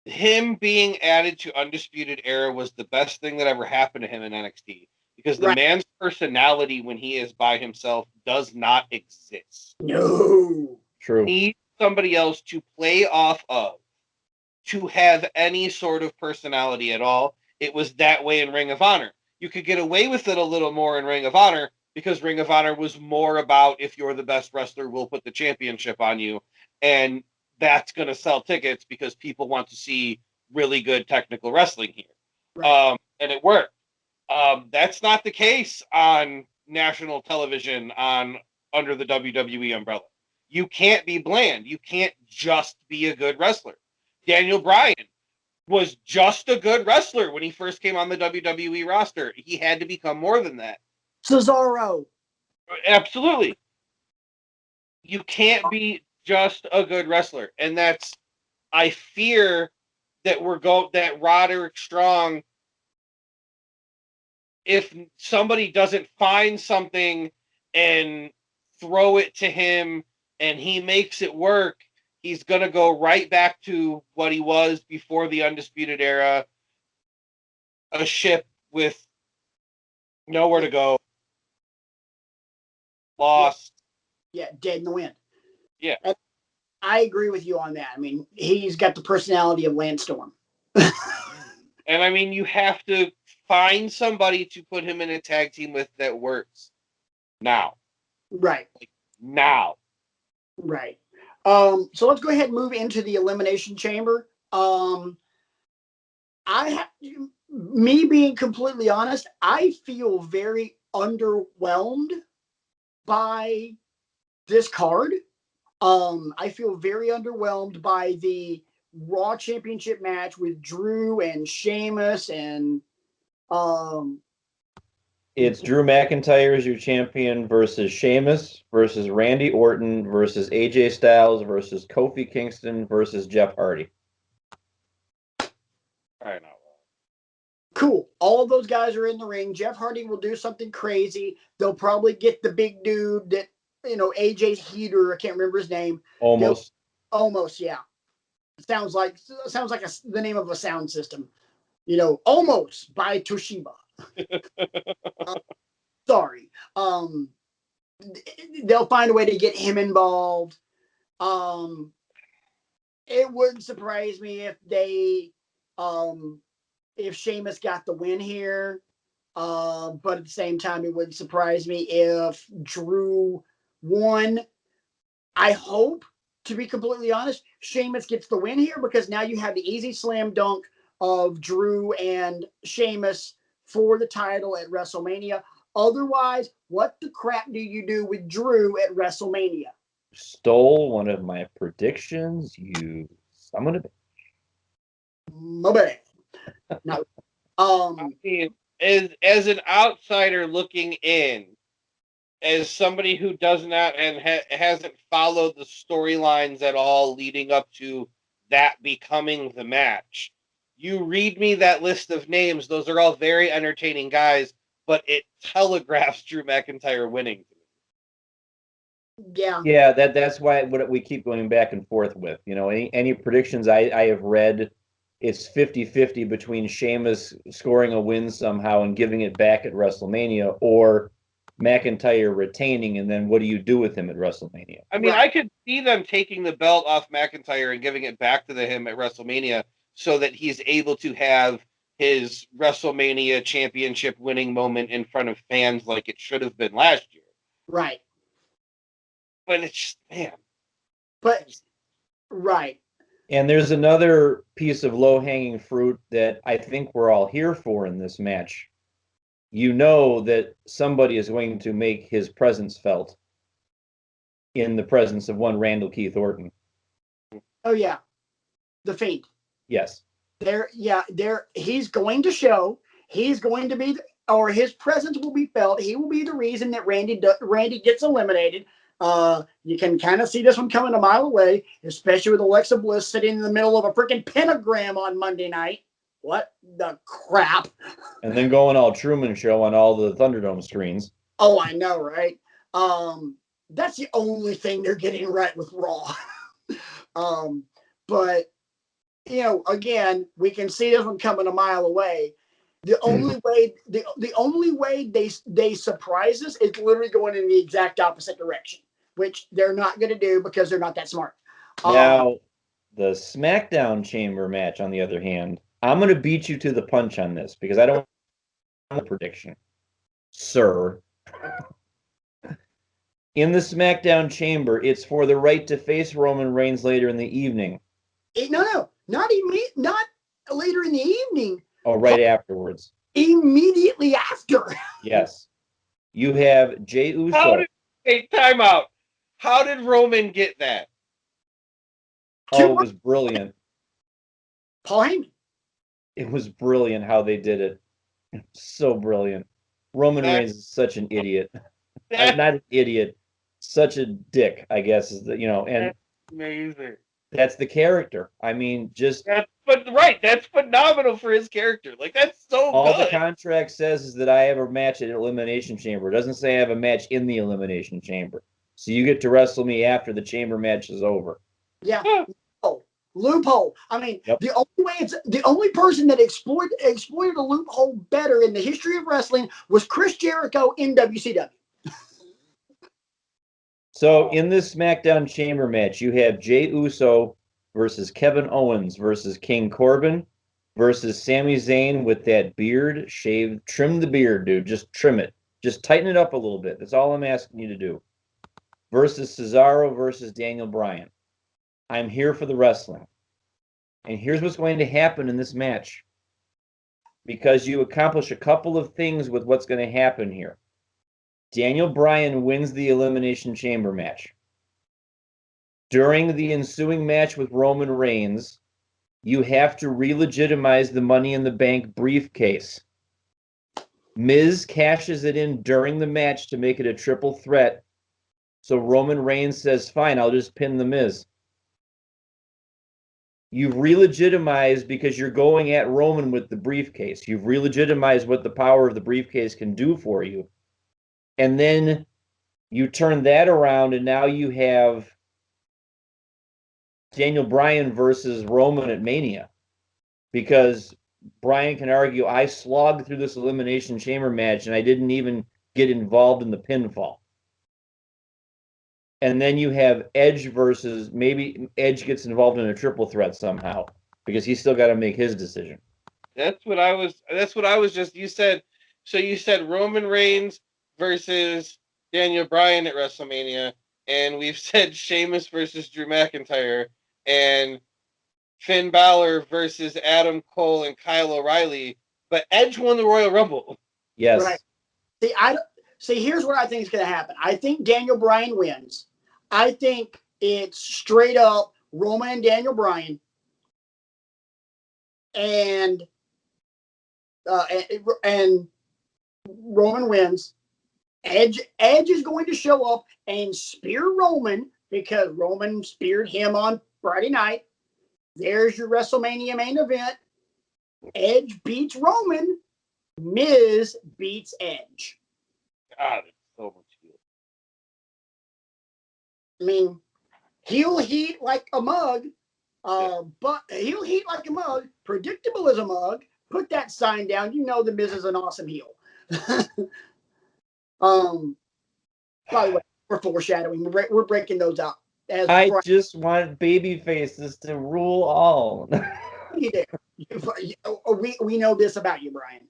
him being added to Undisputed Era was the best thing that ever happened to him in NXT, because the man's personality when he is by himself does not exist. No. True. He needs somebody else to play off of, to have any sort of personality at all. It was that way in Ring of Honor. You could get away with it a little more in Ring of Honor because Ring of Honor was more about, if you're the best wrestler, we'll put the championship on you. And that's going to sell tickets because people want to see really good technical wrestling here. Right. And it worked. That's not the case on national television under the WWE umbrella. You can't be bland. You can't just be a good wrestler. Daniel Bryan was just a good wrestler when he first came on the WWE roster. He had to become more than that. Cesaro. Absolutely. You can't be just a good wrestler. And I fear that Roderick Strong, if somebody doesn't find something and throw it to him and he makes it work, he's going to go right back to what he was before the Undisputed Era, a ship with nowhere to go, lost. Yeah, dead in the wind. Yeah. And I agree with you on that. I mean, he's got the personality of Lance Storm. And I mean, you have to find somebody to put him in a tag team with that works now. Right. Now. Right. So let's go ahead and move into the Elimination Chamber. Me being completely honest, I feel very underwhelmed by this card. I feel very underwhelmed by the Raw Championship match with Drew and Sheamus and It's Drew McIntyre as your champion versus Sheamus versus Randy Orton versus AJ Styles versus Kofi Kingston versus Jeff Hardy. I know. Cool. All of those guys are in the ring. Jeff Hardy will do something crazy. They'll probably get the big dude that, AJ's heater. I can't remember his name. Almost. Almost, yeah. Sounds like the name of a sound system. Almost by Toshiba. Sorry. They'll find a way to get him involved. It wouldn't surprise me if they, if Sheamus got the win here. But at the same time, it wouldn't surprise me if Drew won. I hope, to be completely honest, Sheamus gets the win here because now you have the easy slam dunk of Drew and Sheamus for the title at WrestleMania. Otherwise, what the crap do you do with Drew at WrestleMania? Stole one of my predictions, you son of a bitch. My bad. No. I mean, as an outsider looking in, as somebody who does not and hasn't followed the storylines at all leading up to that becoming the match, you read me that list of names, those are all very entertaining guys, but it telegraphs Drew McIntyre winning. Yeah. Yeah, that's why what we keep going back and forth with. Any predictions I have read, it's 50-50 between Sheamus scoring a win somehow and giving it back at WrestleMania or McIntyre retaining, and then what do you do with him at WrestleMania? I mean, right. I could see them taking the belt off McIntyre and giving it back to him at WrestleMania so that he's able to have his WrestleMania championship winning moment in front of fans like it should have been last year. Right. But it's just, man. But, right. And there's another piece of low-hanging fruit that I think we're all here for in this match. You know that somebody is going to make his presence felt in the presence of one Randall Keith Orton. Oh, yeah. The Fiend. Yes. He's going to show. He's going to be, or his presence will be felt. He will be the reason that Randy gets eliminated. You can kind of see this one coming a mile away, especially with Alexa Bliss sitting in the middle of a freaking pentagram on Monday night. What the crap? And then going all Truman Show on all the Thunderdome screens. Oh, I know, right? That's the only thing they're getting right with Raw. But again, we can see this one coming a mile away. The only way they surprise us is literally going in the exact opposite direction, which they're not going to do because they're not that smart. Now, the Smackdown Chamber match, on the other hand, I'm going to beat you to the punch on this because I don't have a prediction, sir. In the Smackdown Chamber, it's for the right to face Roman Reigns later in the evening. No, not later in the evening. Oh, right afterwards. Immediately after. Yes. You have Jey Uso. Time out. How did Roman get that? Oh, it was brilliant. Paul Heyman. It was brilliant how they did it. So brilliant. Roman Reigns is such an idiot. Not an idiot, such a dick, I guess. And amazing. That's the character. I mean, just that's phenomenal for his character. Like, that's so all good. the contract says is that I have a match at Elimination Chamber. It doesn't say I have a match in the Elimination Chamber. So you get to wrestle me after the chamber match is over. Yeah. Loophole. I mean, Yep. the only person that exploited a loophole better in the history of wrestling was Chris Jericho in WCW. So in this SmackDown chamber match, you have Jey Uso versus Kevin Owens versus King Corbin versus Sami Zayn with that beard shaved. Trim the beard, dude. Just trim it. Just tighten it up a little bit. That's all I'm asking you to do. Versus Cesaro versus Daniel Bryan. I'm here for the wrestling. And here's what's going to happen in this match. Because you accomplish a couple of things with what's going to happen here. Daniel Bryan wins the Elimination Chamber match. During the ensuing match with Roman Reigns, you have to re-legitimize the Money in the Bank briefcase. Miz cashes it in during the match to make it a triple threat. So Roman Reigns says, fine, I'll just pin the Miz. You've re-legitimized because you're going at Roman with the briefcase. You've re-legitimized what the power of the briefcase can do for you. And then you turn that around, and now you have Daniel Bryan versus Roman at Mania. Because Bryan can argue, I slogged through this Elimination Chamber match, and I didn't even get involved in the pinfall. And then you have Edge versus, maybe Edge gets involved in a triple threat somehow, because he's still got to make his decision. That's what I was just, you said Roman Reigns versus Daniel Bryan at WrestleMania, and we've said Sheamus versus Drew McIntyre, and Finn Balor versus Adam Cole and Kyle O'Reilly, but Edge won the Royal Rumble. Yes. Right. See, here's what I think is going to happen. I think Daniel Bryan wins. I think it's straight up Roman and Daniel Bryan, and Roman wins. Edge is going to show up and spear Roman because Roman speared him on Friday night. There's your WrestleMania main event. Edge beats Roman. Miz beats Edge. God, it's so much heel. I mean, he'll heat like a mug, but he'll heat like a mug. Predictable as a mug. Put that sign down. You know the Miz is an awesome heel. By the way, we're foreshadowing. We're breaking those up. I just want baby faces to rule all. You do. We know this about you, Bryan.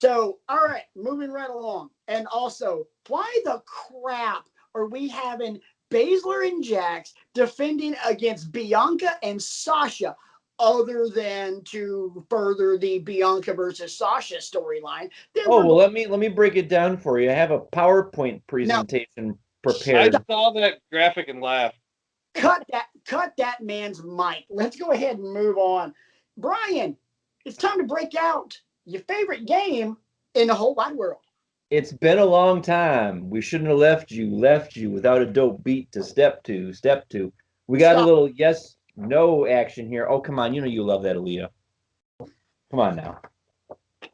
So, all right, moving right along. And also, why the crap are we having Baszler and Jax defending against Bianca and Sasha, other than to further the Bianca versus Sasha storyline? Let me break it down for you. I have a PowerPoint presentation prepared. I saw that graphic and laughed. Cut that man's mic. Let's go ahead and move on. Bryan, it's time to break out your favorite game in the whole wide world. It's been a long time. We shouldn't have left you without a dope beat to step to. We got a little yes, no action here. Oh, come on. You know you love that, Aaliyah. Come on now.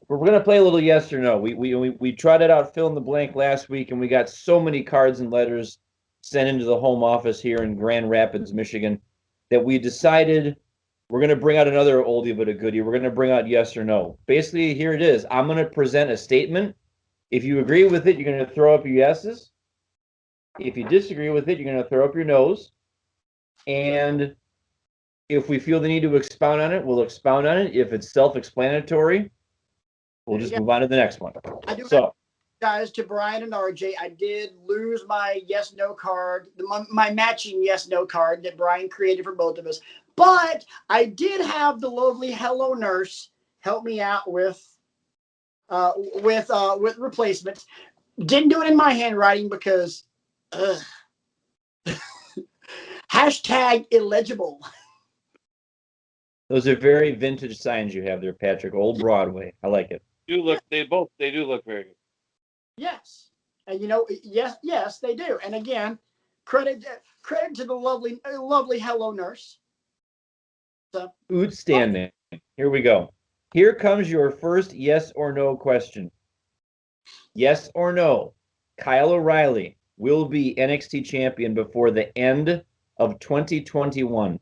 We're going to play a little yes or no. We trotted out fill in the blank last week, and we got so many cards and letters sent into the home office here in Grand Rapids, Michigan, that we decided we're going to bring out another oldie but a goodie. We're going to bring out yes or no. Basically, here it is. I'm going to present a statement. If you agree with it, you're going to throw up your yeses. If you disagree with it, you're going to throw up your no's. And if we feel the need to expound on it, we'll expound on it. If it's self-explanatory, we'll just move on to the next one. Guys, to Bryan and RJ, I did lose my yes/no card, my matching yes/no card that Bryan created for both of us. But I did have the lovely Hello Nurse help me out with replacements. Didn't do it in my handwriting because hashtag illegible. Those are very vintage signs you have there, Patrick. Old Broadway. I like it. They do look very good. Yes. And yes, they do. And again, credit to the lovely Hello Nurse So, Outstanding. Here we go. Here comes your first yes or no question. Yes or no, Kyle O'Reilly will be NXT champion before the end of 2021.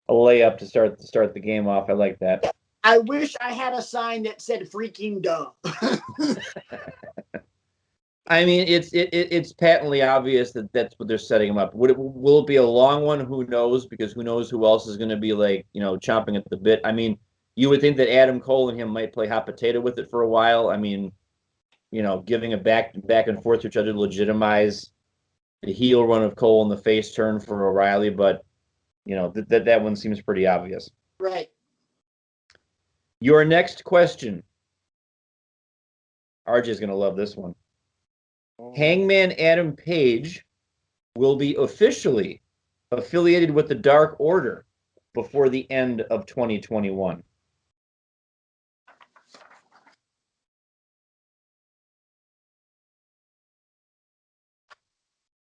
A layup to start the game off. I like that. I wish I had a sign that said freaking duh. I mean, it's patently obvious that that's what they're setting him up. Will it be a long one? Who knows? Because who knows who else is going to be like, chomping at the bit. I mean, you would think that Adam Cole and him might play hot potato with it for a while. I mean, giving it back and forth to each other to legitimize the heel run of Cole and the face turn for O'Reilly, but that one seems pretty obvious. Right. Your next question. RJ's going to love this one. Hangman Adam Page will be officially affiliated with the Dark Order before the end of 2021.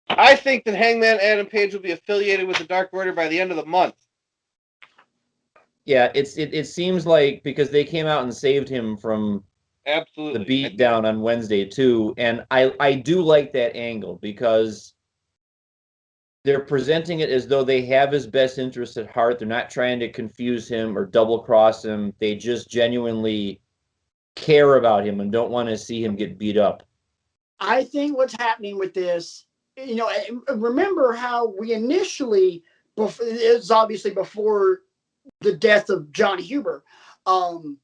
I think that Hangman Adam Page will be affiliated with the Dark Order by the end of the month. Yeah, it seems like because they came out and saved him from absolutely the beat down on Wednesday too, and I do like that angle because they're presenting it as though they have his best interest at heart. They're not trying to confuse him or double cross him. They just genuinely care about him and don't want to see him get beat up. I think what's happening with this, remember how we initially, it's obviously before the death of John Huber, how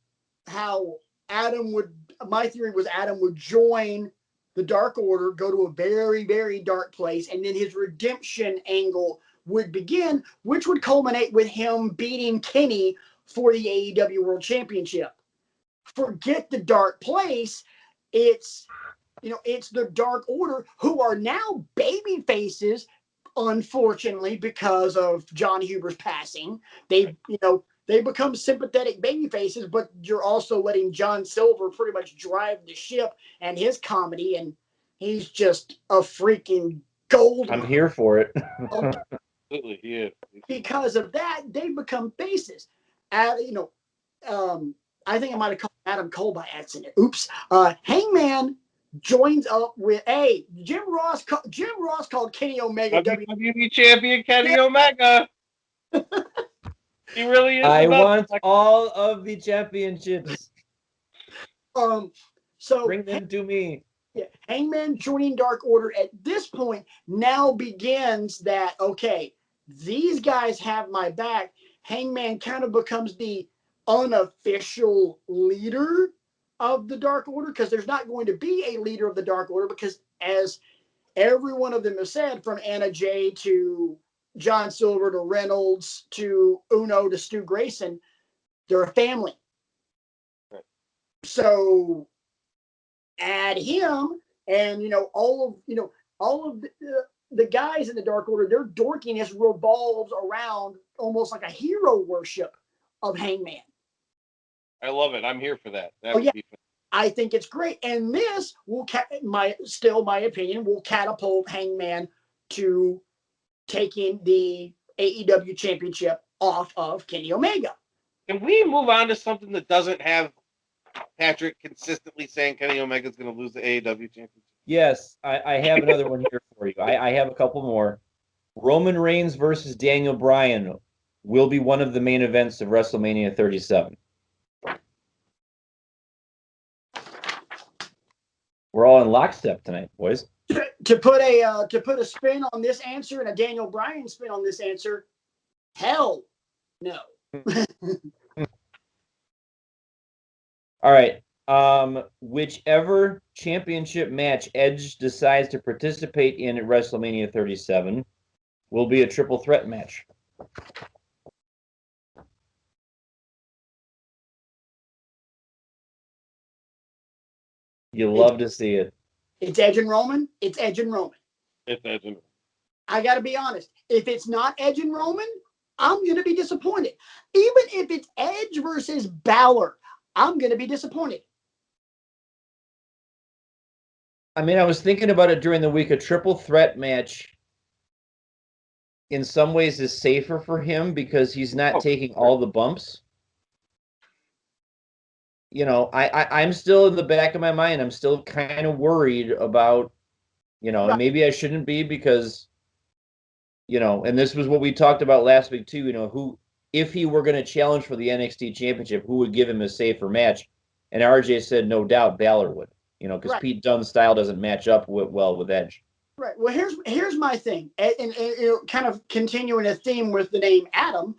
my theory was Adam would join the Dark Order, go to a very, very dark place, and then his redemption angle would begin, which would culminate with him beating Kenny for the AEW World Championship. Forget the dark place. It's the Dark Order, who are now baby faces, unfortunately, because of John Huber's passing. They become sympathetic baby faces, but you're also letting John Silver pretty much drive the ship and his comedy, and he's just a freaking gold. I'm here for it. Absolutely, yeah. Because of that, they become faces. I think I might have called Adam Cole by accident. Oops. Hangman joins up with Jim Ross called Kenny Omega WWE champion Kenny Omega. He really is. I want all of the championships. So bring them to me. Yeah, Hangman joining Dark Order at this point now begins that, okay, these guys have my back. Hangman kind of becomes the unofficial leader of the Dark Order, because there's not going to be a leader of the Dark Order, because as every one of them has said, from Anna Jay to John Silver to Reynolds to Uno to Stu Grayson, they're a family. Right. So add him, and all of the guys in the Dark Order, their dorkiness revolves around almost like a hero worship of Hangman. I love it. I'm here for that. I think it's great, and this will, my opinion, will catapult Hangman to taking the AEW Championship off of Kenny Omega. Can we move on to something that doesn't have Patrick consistently saying Kenny Omega's going to lose the AEW Championship? Yes, I have another one here for you. I have a couple more. Roman Reigns versus Daniel Bryan will be one of the main events of WrestleMania 37. We're all in lockstep tonight, boys. To put a spin on this answer and a Daniel Bryan spin on this answer, hell no. All right. Whichever championship match Edge decides to participate in at WrestleMania 37 will be a triple threat match. You love to see it. It's Edge and Roman. It's Edge and Roman. It's Edge and Roman. I got to be honest. If it's not Edge and Roman, I'm going to be disappointed. Even if it's Edge versus Balor, I'm going to be disappointed. I mean, I was thinking about it during the week. A triple threat match in some ways is safer for him because he's not taking all the bumps. You know, I'm still in the back of my mind, I'm still kind of worried about, you know, and maybe I shouldn't be because, you know, and this was what we talked about last week too, you know, who, if he were going to challenge for the NXT championship, who would give him a safer match? And RJ said, no doubt Balor would, you know, because Pete Dunne's style doesn't match up well with Edge. Right. Well, here's my thing, and you know, kind of continuing a theme with the name Adam.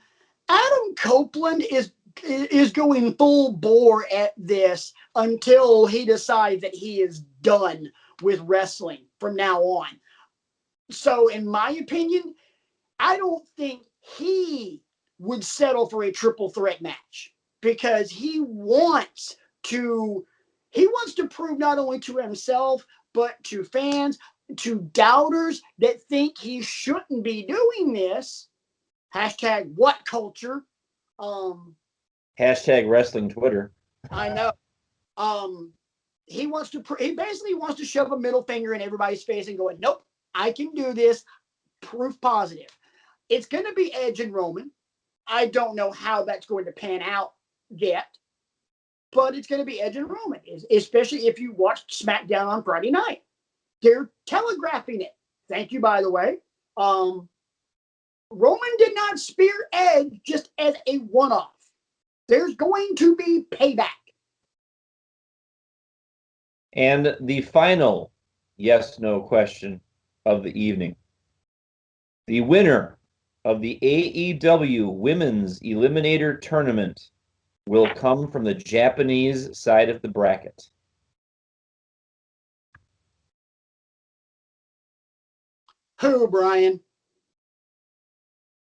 Adam Copeland is going full bore at this until he decides that he is done with wrestling from now on. So, in my opinion, I don't think he would settle for a triple threat match because he wants to prove not only to himself but to fans, to doubters that think he shouldn't be doing this. Hashtag what culture. Hashtag wrestling Twitter. I know. He basically wants to shove a middle finger in everybody's face and going, nope, I can do this. Proof positive. It's going to be Edge and Roman. I don't know how that's going to pan out yet, but it's going to be Edge and Roman, especially if you watched Smackdown on Friday night. They're telegraphing it. Thank you, by the way. Roman did not spear Edge just as a one-off. There's going to be payback. And the final yes/no question of the evening. The winner of the AEW Women's Eliminator Tournament will come from the Japanese side of the bracket. Who, Brian?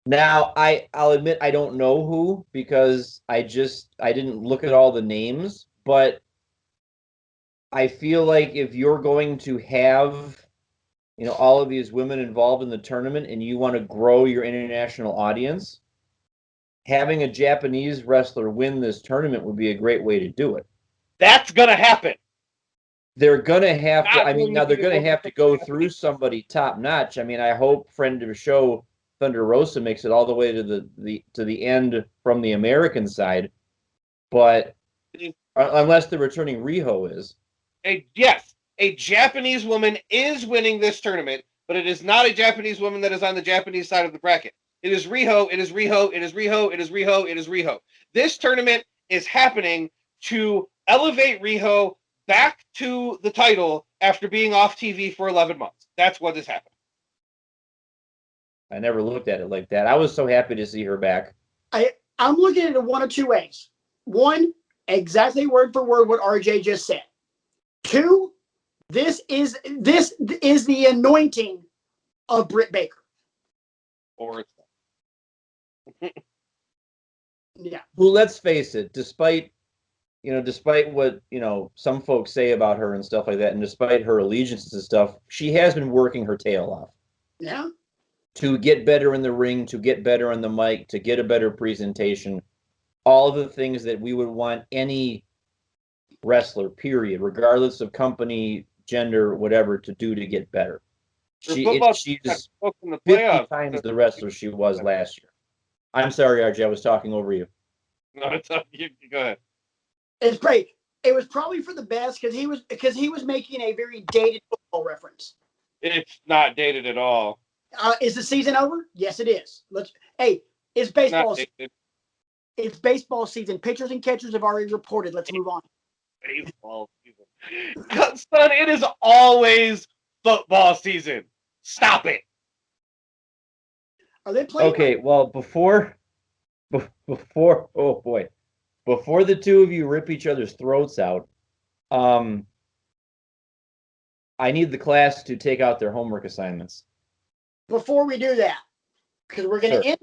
Now, I'll admit I don't know who because I didn't look at all the names, but I feel like if you're going to have, you know, all of these women involved in the tournament and you want to grow your international audience, having a Japanese wrestler win this tournament would be a great way to do it. That's going to happen. They're going to have to, I mean, now they're going to have to go through somebody top notch. I mean, I hope friend of the show, Thunder Rosa, makes it all the way to the end from the American side. But unless the returning Riho is. Yes, a Japanese woman is winning this tournament, but it is not a Japanese woman that is on the Japanese side of the bracket. It is Riho, it is Riho, it is Riho, it is Riho, it is Riho. This tournament is happening to elevate Riho back to the title after being off TV for 11 months. That's what is happening. I never looked at it like that. I was so happy to see her back. I'm looking at it one of two ways. One, exactly word for word what RJ just said. Two, this is the anointing of Britt Baker. Or it's yeah. Who, let's face it, despite what, you know, some folks say about her and stuff like that, and despite her allegiances and stuff, she has been working her tail off. Yeah. To get better in the ring, to get better on the mic, to get a better presentation, all of the things that we would want any wrestler, regardless of company, gender, whatever, to do to get better. She's 50 times the wrestler she was last year. I'm sorry, RJ, I was talking over you. No, it's you go ahead. It's great. It was probably for the best because he was making a very dated football reference. It's not dated at all. Is the season over? Yes, it is. It's baseball season. It's baseball season. Pitchers and catchers have already reported. Let's move on. Baseball season. Son, it is always football season. Stop it. Are they playing? Okay, well, before oh boy, before the two of you rip each other's throats out, I need the class to take out their homework assignments. Before we do that, because we're going to end,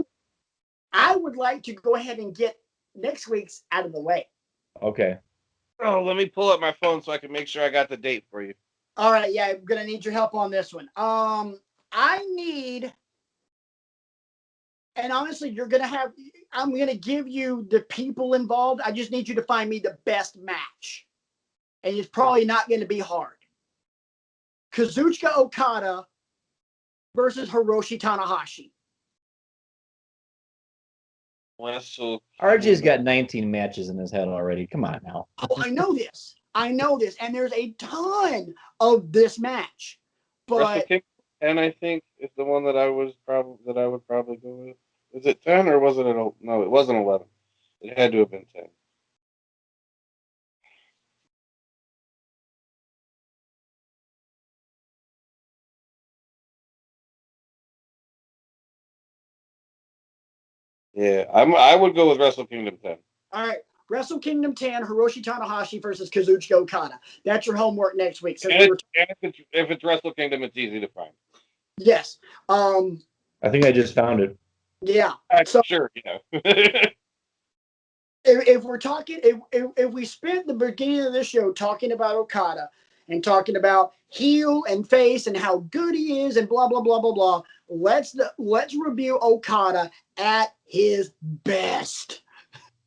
I would like to go ahead and get next week's out of the way. Okay. Oh, let me pull up my phone so I can make sure I got the date for you. All right, yeah, I'm going to need your help on this one. I need, and honestly, I'm going to give you the people involved. I just need you to find me the best match. And it's probably not going to be hard. Kazuchika Okada versus Hiroshi Tanahashi. RJ's got 19 matches in his head already. Come on now. Oh, I know this. And there's a ton of this match. But and I think it's the one that I would probably go with. Is it 10 or was it no? It wasn't 11. It had to have been 10. Yeah, I would go with Wrestle Kingdom 10. All right. Wrestle Kingdom 10, Hiroshi Tanahashi versus Kazuchika Okada. That's your homework next week. If it's Wrestle Kingdom, it's easy to find. Yes. I think I just found it. Yeah. Sure. Yeah. if we're talking, if we spent the beginning of this show talking about Okada and talking about heel and face and how good he is and blah blah blah blah blah, let's review Okada at his best.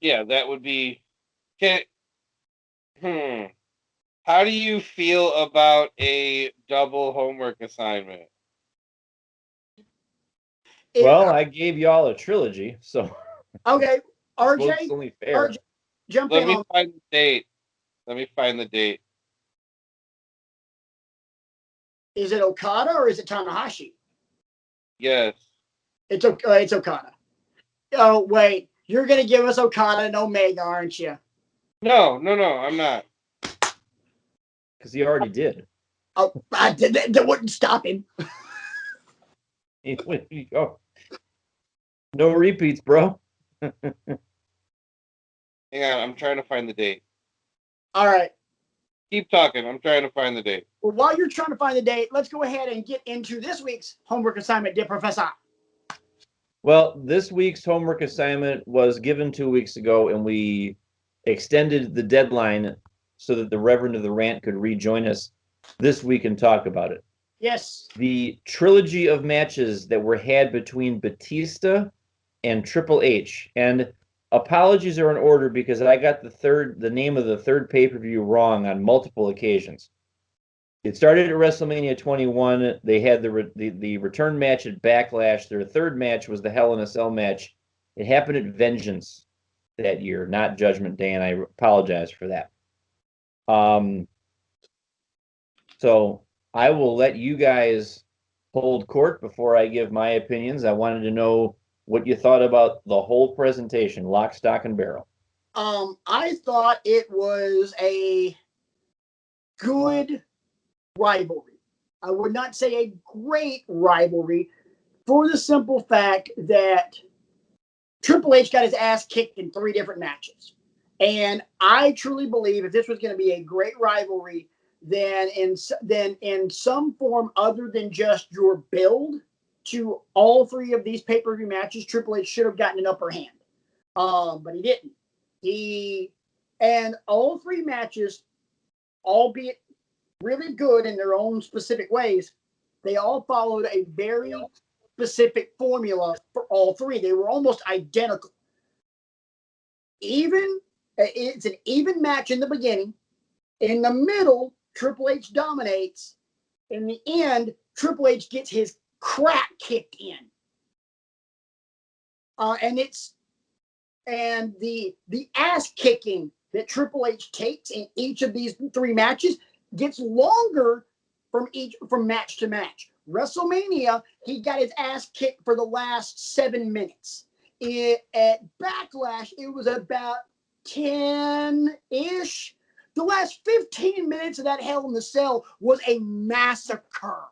Yeah, that would be. How do you feel about a double homework assignment? Well, I gave y'all a trilogy, so okay. RJ, it's only fair. RJ, jump Let in. me find the date. Let me find the date. Is it Okada or is it Tanahashi? Yes. It's Okada. Oh wait, you're gonna give us Okada and Omega, aren't you? No, I'm not. Because he already did. Oh, that wouldn't stop him. Oh. No repeats, bro. Hang on, I'm trying to find the date. All right. Keep talking. I'm trying to find the date. Well, while you're trying to find the date, let's go ahead and get into this week's homework assignment, dear Professor. Well, this week's homework assignment was given 2 weeks ago, and we extended the deadline so that the Reverend of the Rant could rejoin us this week and talk about it. Yes. The trilogy of matches that were had between Batista and Triple H. And apologies are in order because I got the name of the third pay-per-view wrong on multiple occasions. It started at WrestleMania 21. They had the return match at Backlash. Their third match was the Hell in a Cell match. It happened at Vengeance that year, not Judgment Day, and I apologize for that. So I will let you guys hold court before I give my opinions. I wanted to know what you thought about the whole presentation, lock, stock, and barrel. I thought it was a good rivalry. I would not say a great rivalry for the simple fact that Triple H got his ass kicked in 3 different matches. And I truly believe if this was going to be a great rivalry, then in some form other than just your build to all 3 of these pay-per-view matches, Triple H should have gotten an upper hand. But he didn't. And all 3 matches, albeit really good in their own specific ways, they all followed a very specific formula for all 3. They were almost identical. It's an even match in the beginning. In the middle, Triple H dominates. In the end, Triple H gets his crap kicked in. And the ass kicking that Triple H takes in each of these 3 matches gets longer from match to match. WrestleMania, he got his ass kicked for the last 7 minutes. At Backlash, it was about 10-ish. The last 15 minutes of that Hell in the Cell was a massacre.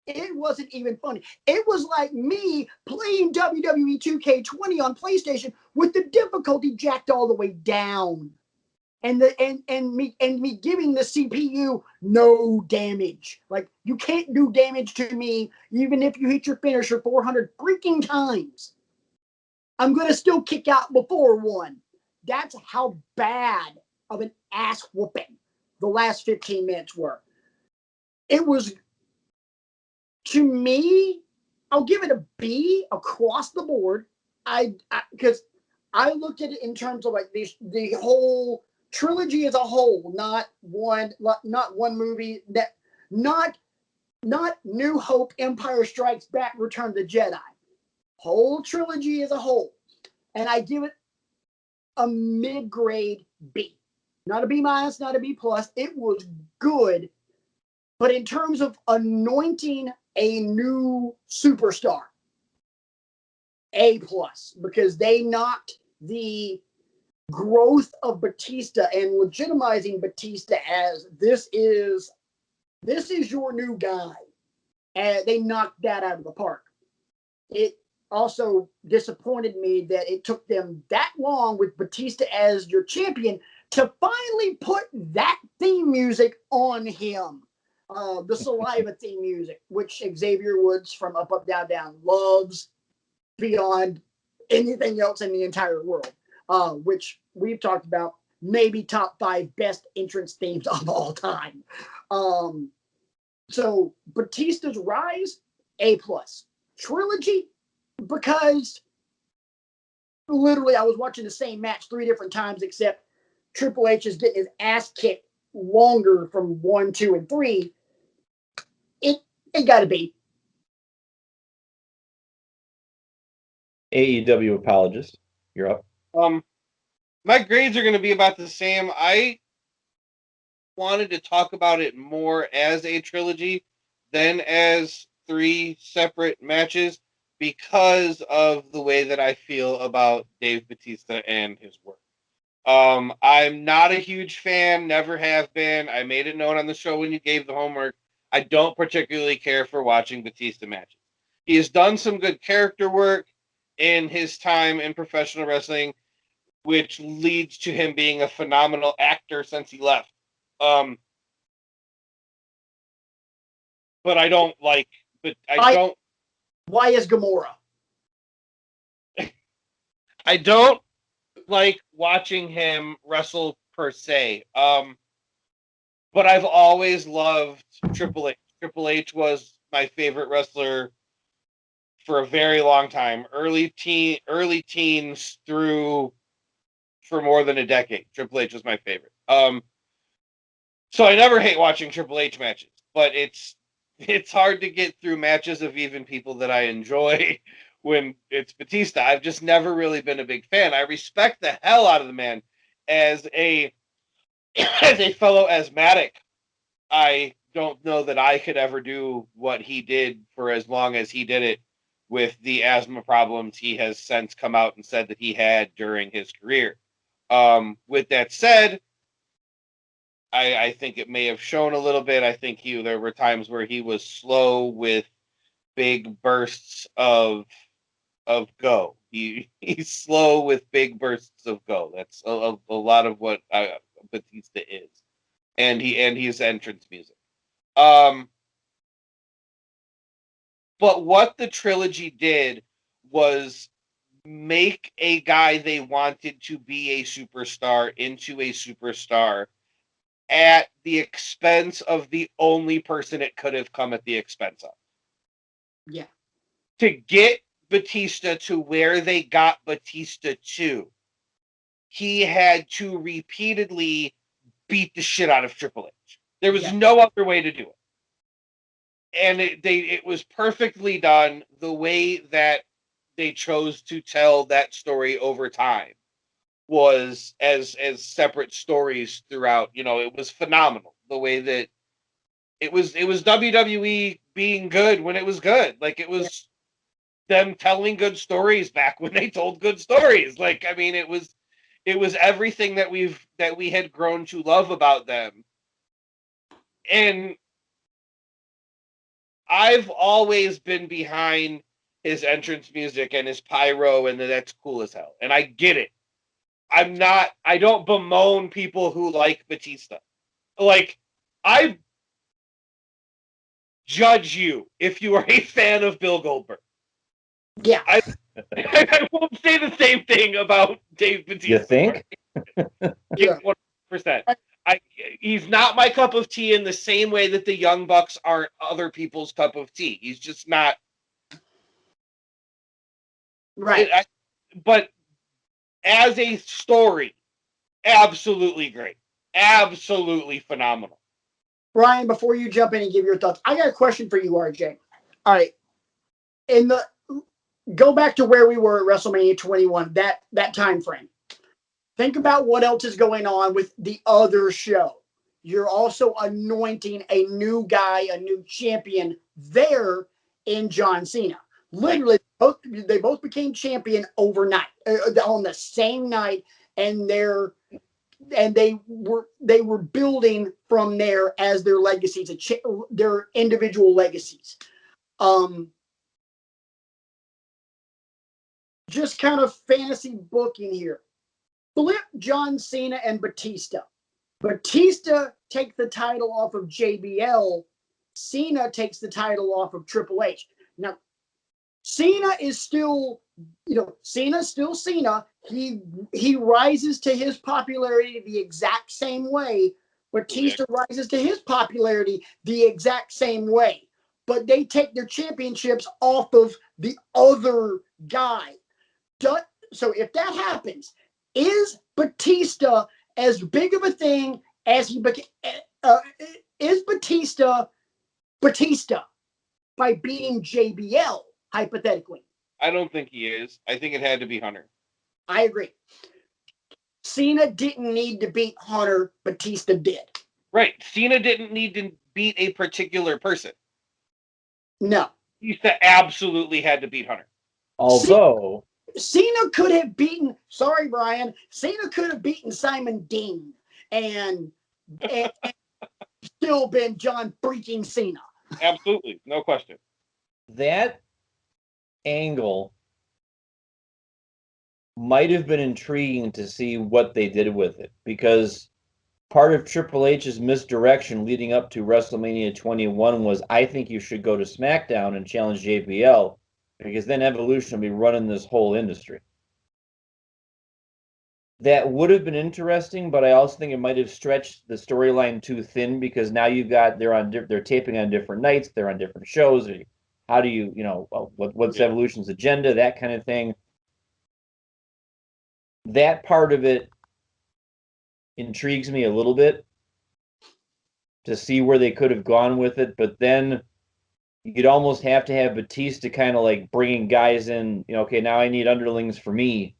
It wasn't even funny. It was like me playing WWE 2K20 on PlayStation with the difficulty jacked all the way down. And me giving the CPU no damage. Like, you can't do damage to me even if you hit your finisher 400 freaking times. I'm going to still kick out before 1. That's how bad of an ass whooping the last 15 minutes were. It was, to me, I'll give it a B across the board. Because I looked at it in terms of like the whole trilogy as a whole, not one movie, not not New Hope, Empire Strikes Back, Return of the Jedi. Whole trilogy as a whole. And I give it a mid-grade B. Not a B minus, not a B plus. It was good. But in terms of anointing a new superstar, A plus, because they knocked the growth of Batista and legitimizing Batista as this is your new guy. And they knocked that out of the park. It also disappointed me that it took them that long with Batista as your champion to finally put that theme music on him. The Saliva theme music, which Xavier Woods from Up, Up, Down, Down loves beyond anything else in the entire world, which we've talked about, maybe top 5 best entrance themes of all time. So Batista's rise, A plus. Trilogy, because literally I was watching the same match 3 different times, except Triple H is getting his ass kicked longer from 1, 2, and 3. It got to be. AEW apologist, you're up. My grades are going to be about the same. I wanted to talk about it more as a trilogy than as 3 separate matches because of the way that I feel about Dave Batista and his work. I'm not a huge fan, never have been. I made it known on the show when you gave the homework. I don't particularly care for watching Batista matches. He has done some good character work in his time in professional wrestling, which leads to him being a phenomenal actor since he left. But I don't like. But I don't. Why is Gamora? I don't like watching him wrestle per se. But I've always loved Triple H. Triple H was my favorite wrestler for a very long time, early teens through for more than a decade. Triple H was my favorite. So I never hate watching Triple H matches, but it's hard to get through matches of even people that I enjoy when it's Batista. I've just never really been a big fan. I respect the hell out of the man as a fellow asthmatic. I don't know that I could ever do what he did for as long as he did it with the asthma problems he has since come out and said that he had during his career. With that said, I think it may have shown a little bit. I think there were times where he was slow with big bursts of go. He's slow with big bursts of go. That's a lot of what Batista is, and his entrance music. But what the trilogy did was make a guy they wanted to be a superstar into a superstar at the expense of the only person it could have come at the expense of. Yeah. To get Batista to where they got Batista to, he had to repeatedly beat the shit out of Triple H. There was no other way to do it. And it was perfectly done the way that they chose to tell that story over time was as separate stories throughout. It was phenomenal the way that it was WWE being good when it was good. Like it was them telling good stories back when they told good stories. Like I mean it was everything that we had grown to love about them. And I've always been behind his entrance music and his pyro, and that's cool as hell. And I get it. I don't bemoan people who like Batista. Like, I judge you if you are a fan of Bill Goldberg. Yeah. I won't say the same thing about Dave Batista. You think? Yeah. 100%. He's not my cup of tea in the same way that the Young Bucks aren't other people's cup of tea. He's just not. Right. But as a story, absolutely great. Absolutely phenomenal. Ryan, before you jump in and give your thoughts, I got a question for you, RJ. All right. Go back to where we were at WrestleMania 21, that time frame. Think about what else is going on with the other show. You're also anointing a new guy, a new champion there in John Cena. Literally, they both became champion overnight, on the same night, and they were building from there as their legacies, their individual legacies. Just kind of fantasy booking here. Flip John Cena and Batista. Batista takes the title off of JBL. Cena takes the title off of Triple H. Now, Cena is still, Cena's still Cena. He rises to his popularity the exact same way. Batista rises to his popularity the exact same way. But they take their championships off of the other guy. So if that happens, is Batista as big of a thing as he became? Is Batista by beating JBL, hypothetically? I don't think he is. I think it had to be Hunter. I agree. Cena didn't need to beat Hunter. Batista did. Right. Cena didn't need to beat a particular person. No. Batista absolutely had to beat Hunter. Although Cena could have beaten, sorry, Brian, Cena could have beaten Simon Dean and still been John freaking Cena. Absolutely. No question. That angle might have been intriguing to see what they did with it, because part of Triple H's misdirection leading up to WrestleMania 21 was, I think you should go to SmackDown and challenge JBL, because then Evolution will be running this whole industry. That would have been interesting, but I also think it might have stretched the storyline too thin, because now you've got they're taping on different nights, they're on different shows. How do you what's Evolution's agenda, that kind of thing. That part of it intrigues me a little bit to see where they could have gone with it, but then you'd almost have to have Batista kind of like bringing guys in, okay, now I need underlings for me,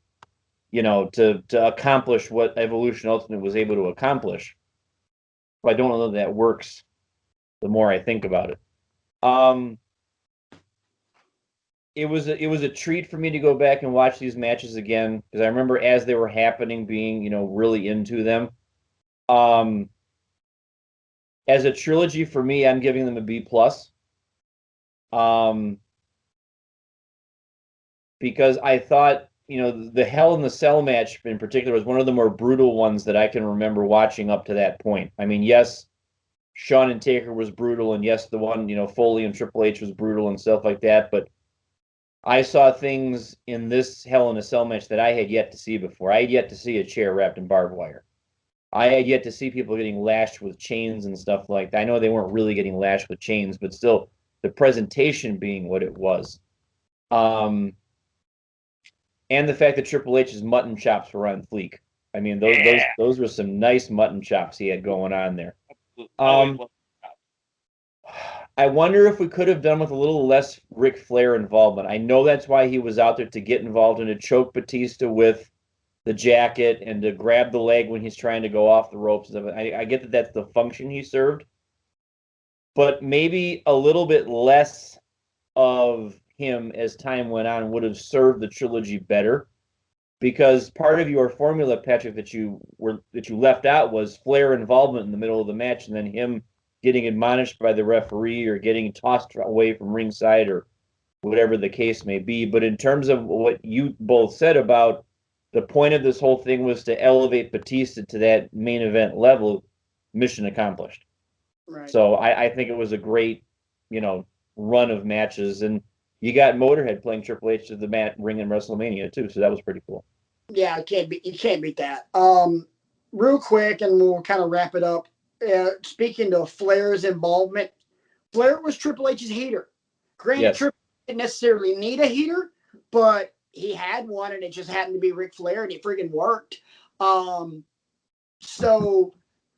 to accomplish what Evolution Ultimate was able to accomplish. But I don't know that works the more I think about it. It was a treat for me to go back and watch these matches again, because I remember as they were happening being, really into them. As a trilogy for me, I'm giving them a B+. Because I thought, the Hell in the Cell match in particular was one of the more brutal ones that I can remember watching up to that point. I mean, yes, Shawn and Taker was brutal, and yes, the one, Foley and Triple H was brutal and stuff like that, but I saw things in this Hell in a Cell match that I had yet to see before. I had yet to see a chair wrapped in barbed wire. I had yet to see people getting lashed with chains and stuff like that. I know they weren't really getting lashed with chains, but still, the presentation being what it was. And the fact that Triple H's mutton chops were on fleek. I mean, those were some nice mutton chops he had going on there. I wonder if we could have done with a little less Ric Flair involvement. I know that's why he was out there, to get involved and to choke Batista with the jacket and to grab the leg when he's trying to go off the ropes. I get that that's the function he served, but maybe a little bit less of him as time went on would have served the trilogy better, because part of your formula, Patrick, that you left out was Flair involvement in the middle of the match, and then him getting admonished by the referee or getting tossed away from ringside or whatever the case may be. But in terms of what you both said about the point of this whole thing was to elevate Batista to that main event level, mission accomplished. Right. So I think it was a great, run of matches, and you got Motorhead playing Triple H to the ring in WrestleMania too, so that was pretty cool. Yeah, you can't beat that. Real quick, and we'll kind of wrap it up. Speaking of Flair's involvement, Flair was Triple H's heater. Granted, Yes. Triple H didn't necessarily need a heater, but he had one, and it just happened to be Ric Flair, and it freaking worked. So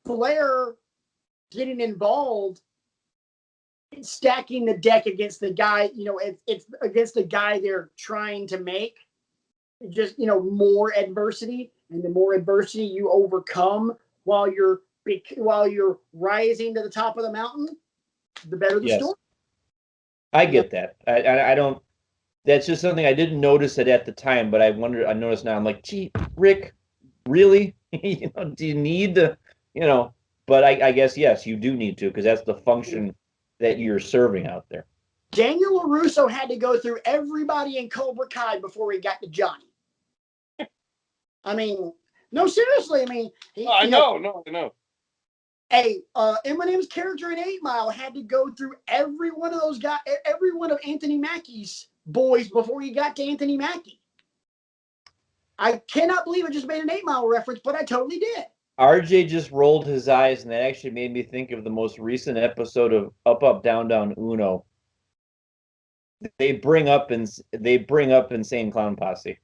Flair getting involved in stacking the deck against the guy, it's against the guy they're trying to make. Just, more adversity, and the more adversity you overcome while you're rising to the top of the mountain, the better the story. I get that. I don't. That's just something I didn't notice it at the time, but I noticed now. I'm like, gee, Rick, really? Do you need to? But I guess yes, you do need to, because that's the function that you're serving out there. Daniel LaRusso had to go through everybody in Cobra Kai before he got to Johnny. I mean, no, seriously. I mean, I know. Hey, Eminem's character in 8 Mile had to go through every one of those guys, every one of Anthony Mackie's boys before he got to Anthony Mackie. I cannot believe I just made an 8 Mile reference, but I totally did. RJ just rolled his eyes, and that actually made me think of the most recent episode of Up Up Down Down Uno. They bring up Insane Clown Posse.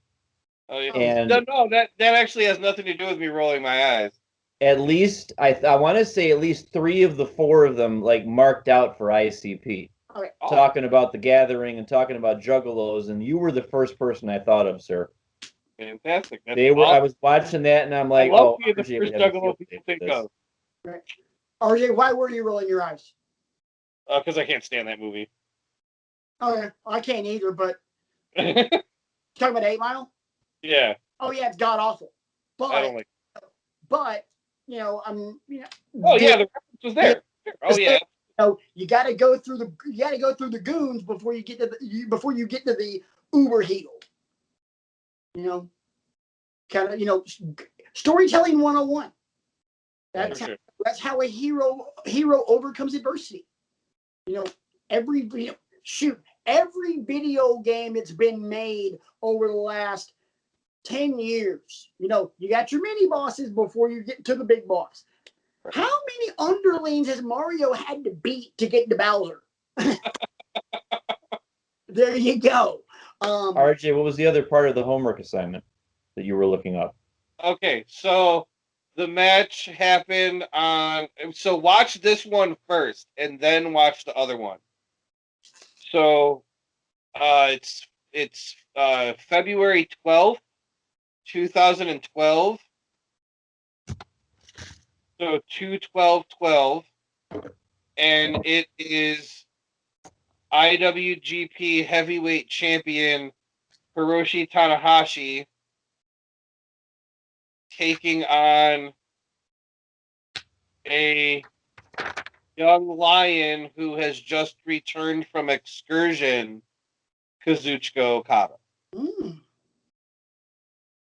Oh, yeah. And no, that actually has nothing to do with me rolling my eyes. At least I want to say at least 3 of the 4 of them marked out for ICP. Okay. Talking about the Gathering and talking about Juggalos, and you were the first person I thought of, sir. Fantastic. I was watching that, and I'm like, oh, the RJ first Juggalo people think of. Right. RJ, why were you rolling your eyes? Because I can't stand that movie. Okay, I can't either. But talking about 8 Mile. Yeah. Oh yeah, it's god awful. But I don't like. But Oh yeah, the reference was there. Oh yeah. You got to go through the goons before you get to the uber heel. Storytelling 101. That's how a hero overcomes adversity. Every video game that's been made over the last 10 years. You got your mini bosses before you get to the big boss. How many underlings has Mario had to beat to get to Bowser? There you go. RJ, what was the other part of the homework assignment that you were looking up? Okay, so the match happened on. So watch this one first, and then watch the other one. So, it's February 12th, 2012. So 2/12/12, and it is IWGP Heavyweight Champion Hiroshi Tanahashi taking on a young lion who has just returned from excursion, Kazuchika Okada.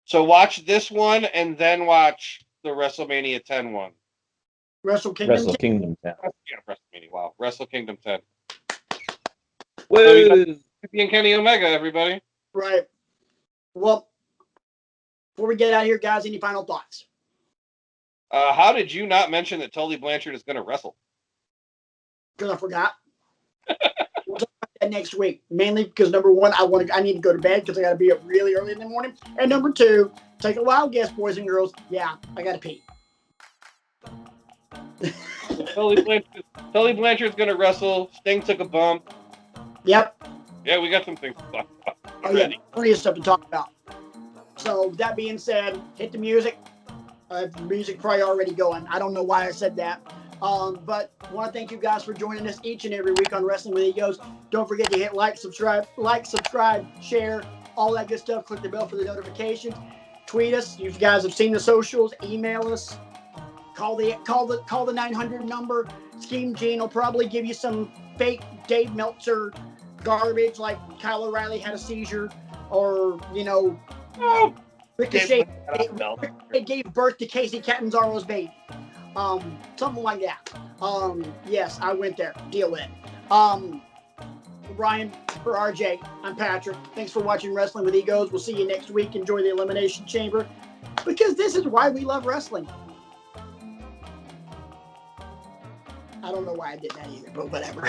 So watch this one and then watch the WrestleMania 10 one. Wrestle Kingdom 10. Yeah, WrestleMania. Wow, Wrestle Kingdom 10. Woo! And Kenny Omega, everybody. Right. Well, before we get out of here, guys, any final thoughts? How did you not mention that Tully Blanchard is going to wrestle? Because I forgot. We'll talk about that next week. Mainly because number one, I need to go to bed because I got to be up really early in the morning. And number two, take a wild guess, boys and girls. Yeah, I got to pee. Tully Blanchard's going to wrestle. Sting took a bump. Yep. Yeah, we got some things to talk about. Yeah, plenty of stuff to talk about. So that being said, hit the music. The music probably already going. I don't know why I said that. But I want to thank you guys for joining us each and every week on Wrestling with Egos. Don't forget to hit like, subscribe, share, all that good stuff. Click the bell for the notifications. Tweet us. You guys have seen the socials. Email us. Call the 900 number. Scheme Gene will probably give you some fake Dave Meltzer garbage like Kyle O'Reilly had a seizure, or Ricochet it gave birth to Casey Catanzaro's baby. Something like that. Yes, I went there. Deal with it. Bryan, for RJ, I'm Patrick. Thanks for watching Wrestling with Egos. We'll see you next week. Enjoy the Elimination Chamber, because this is why we love wrestling. I don't know why I did that either, but whatever.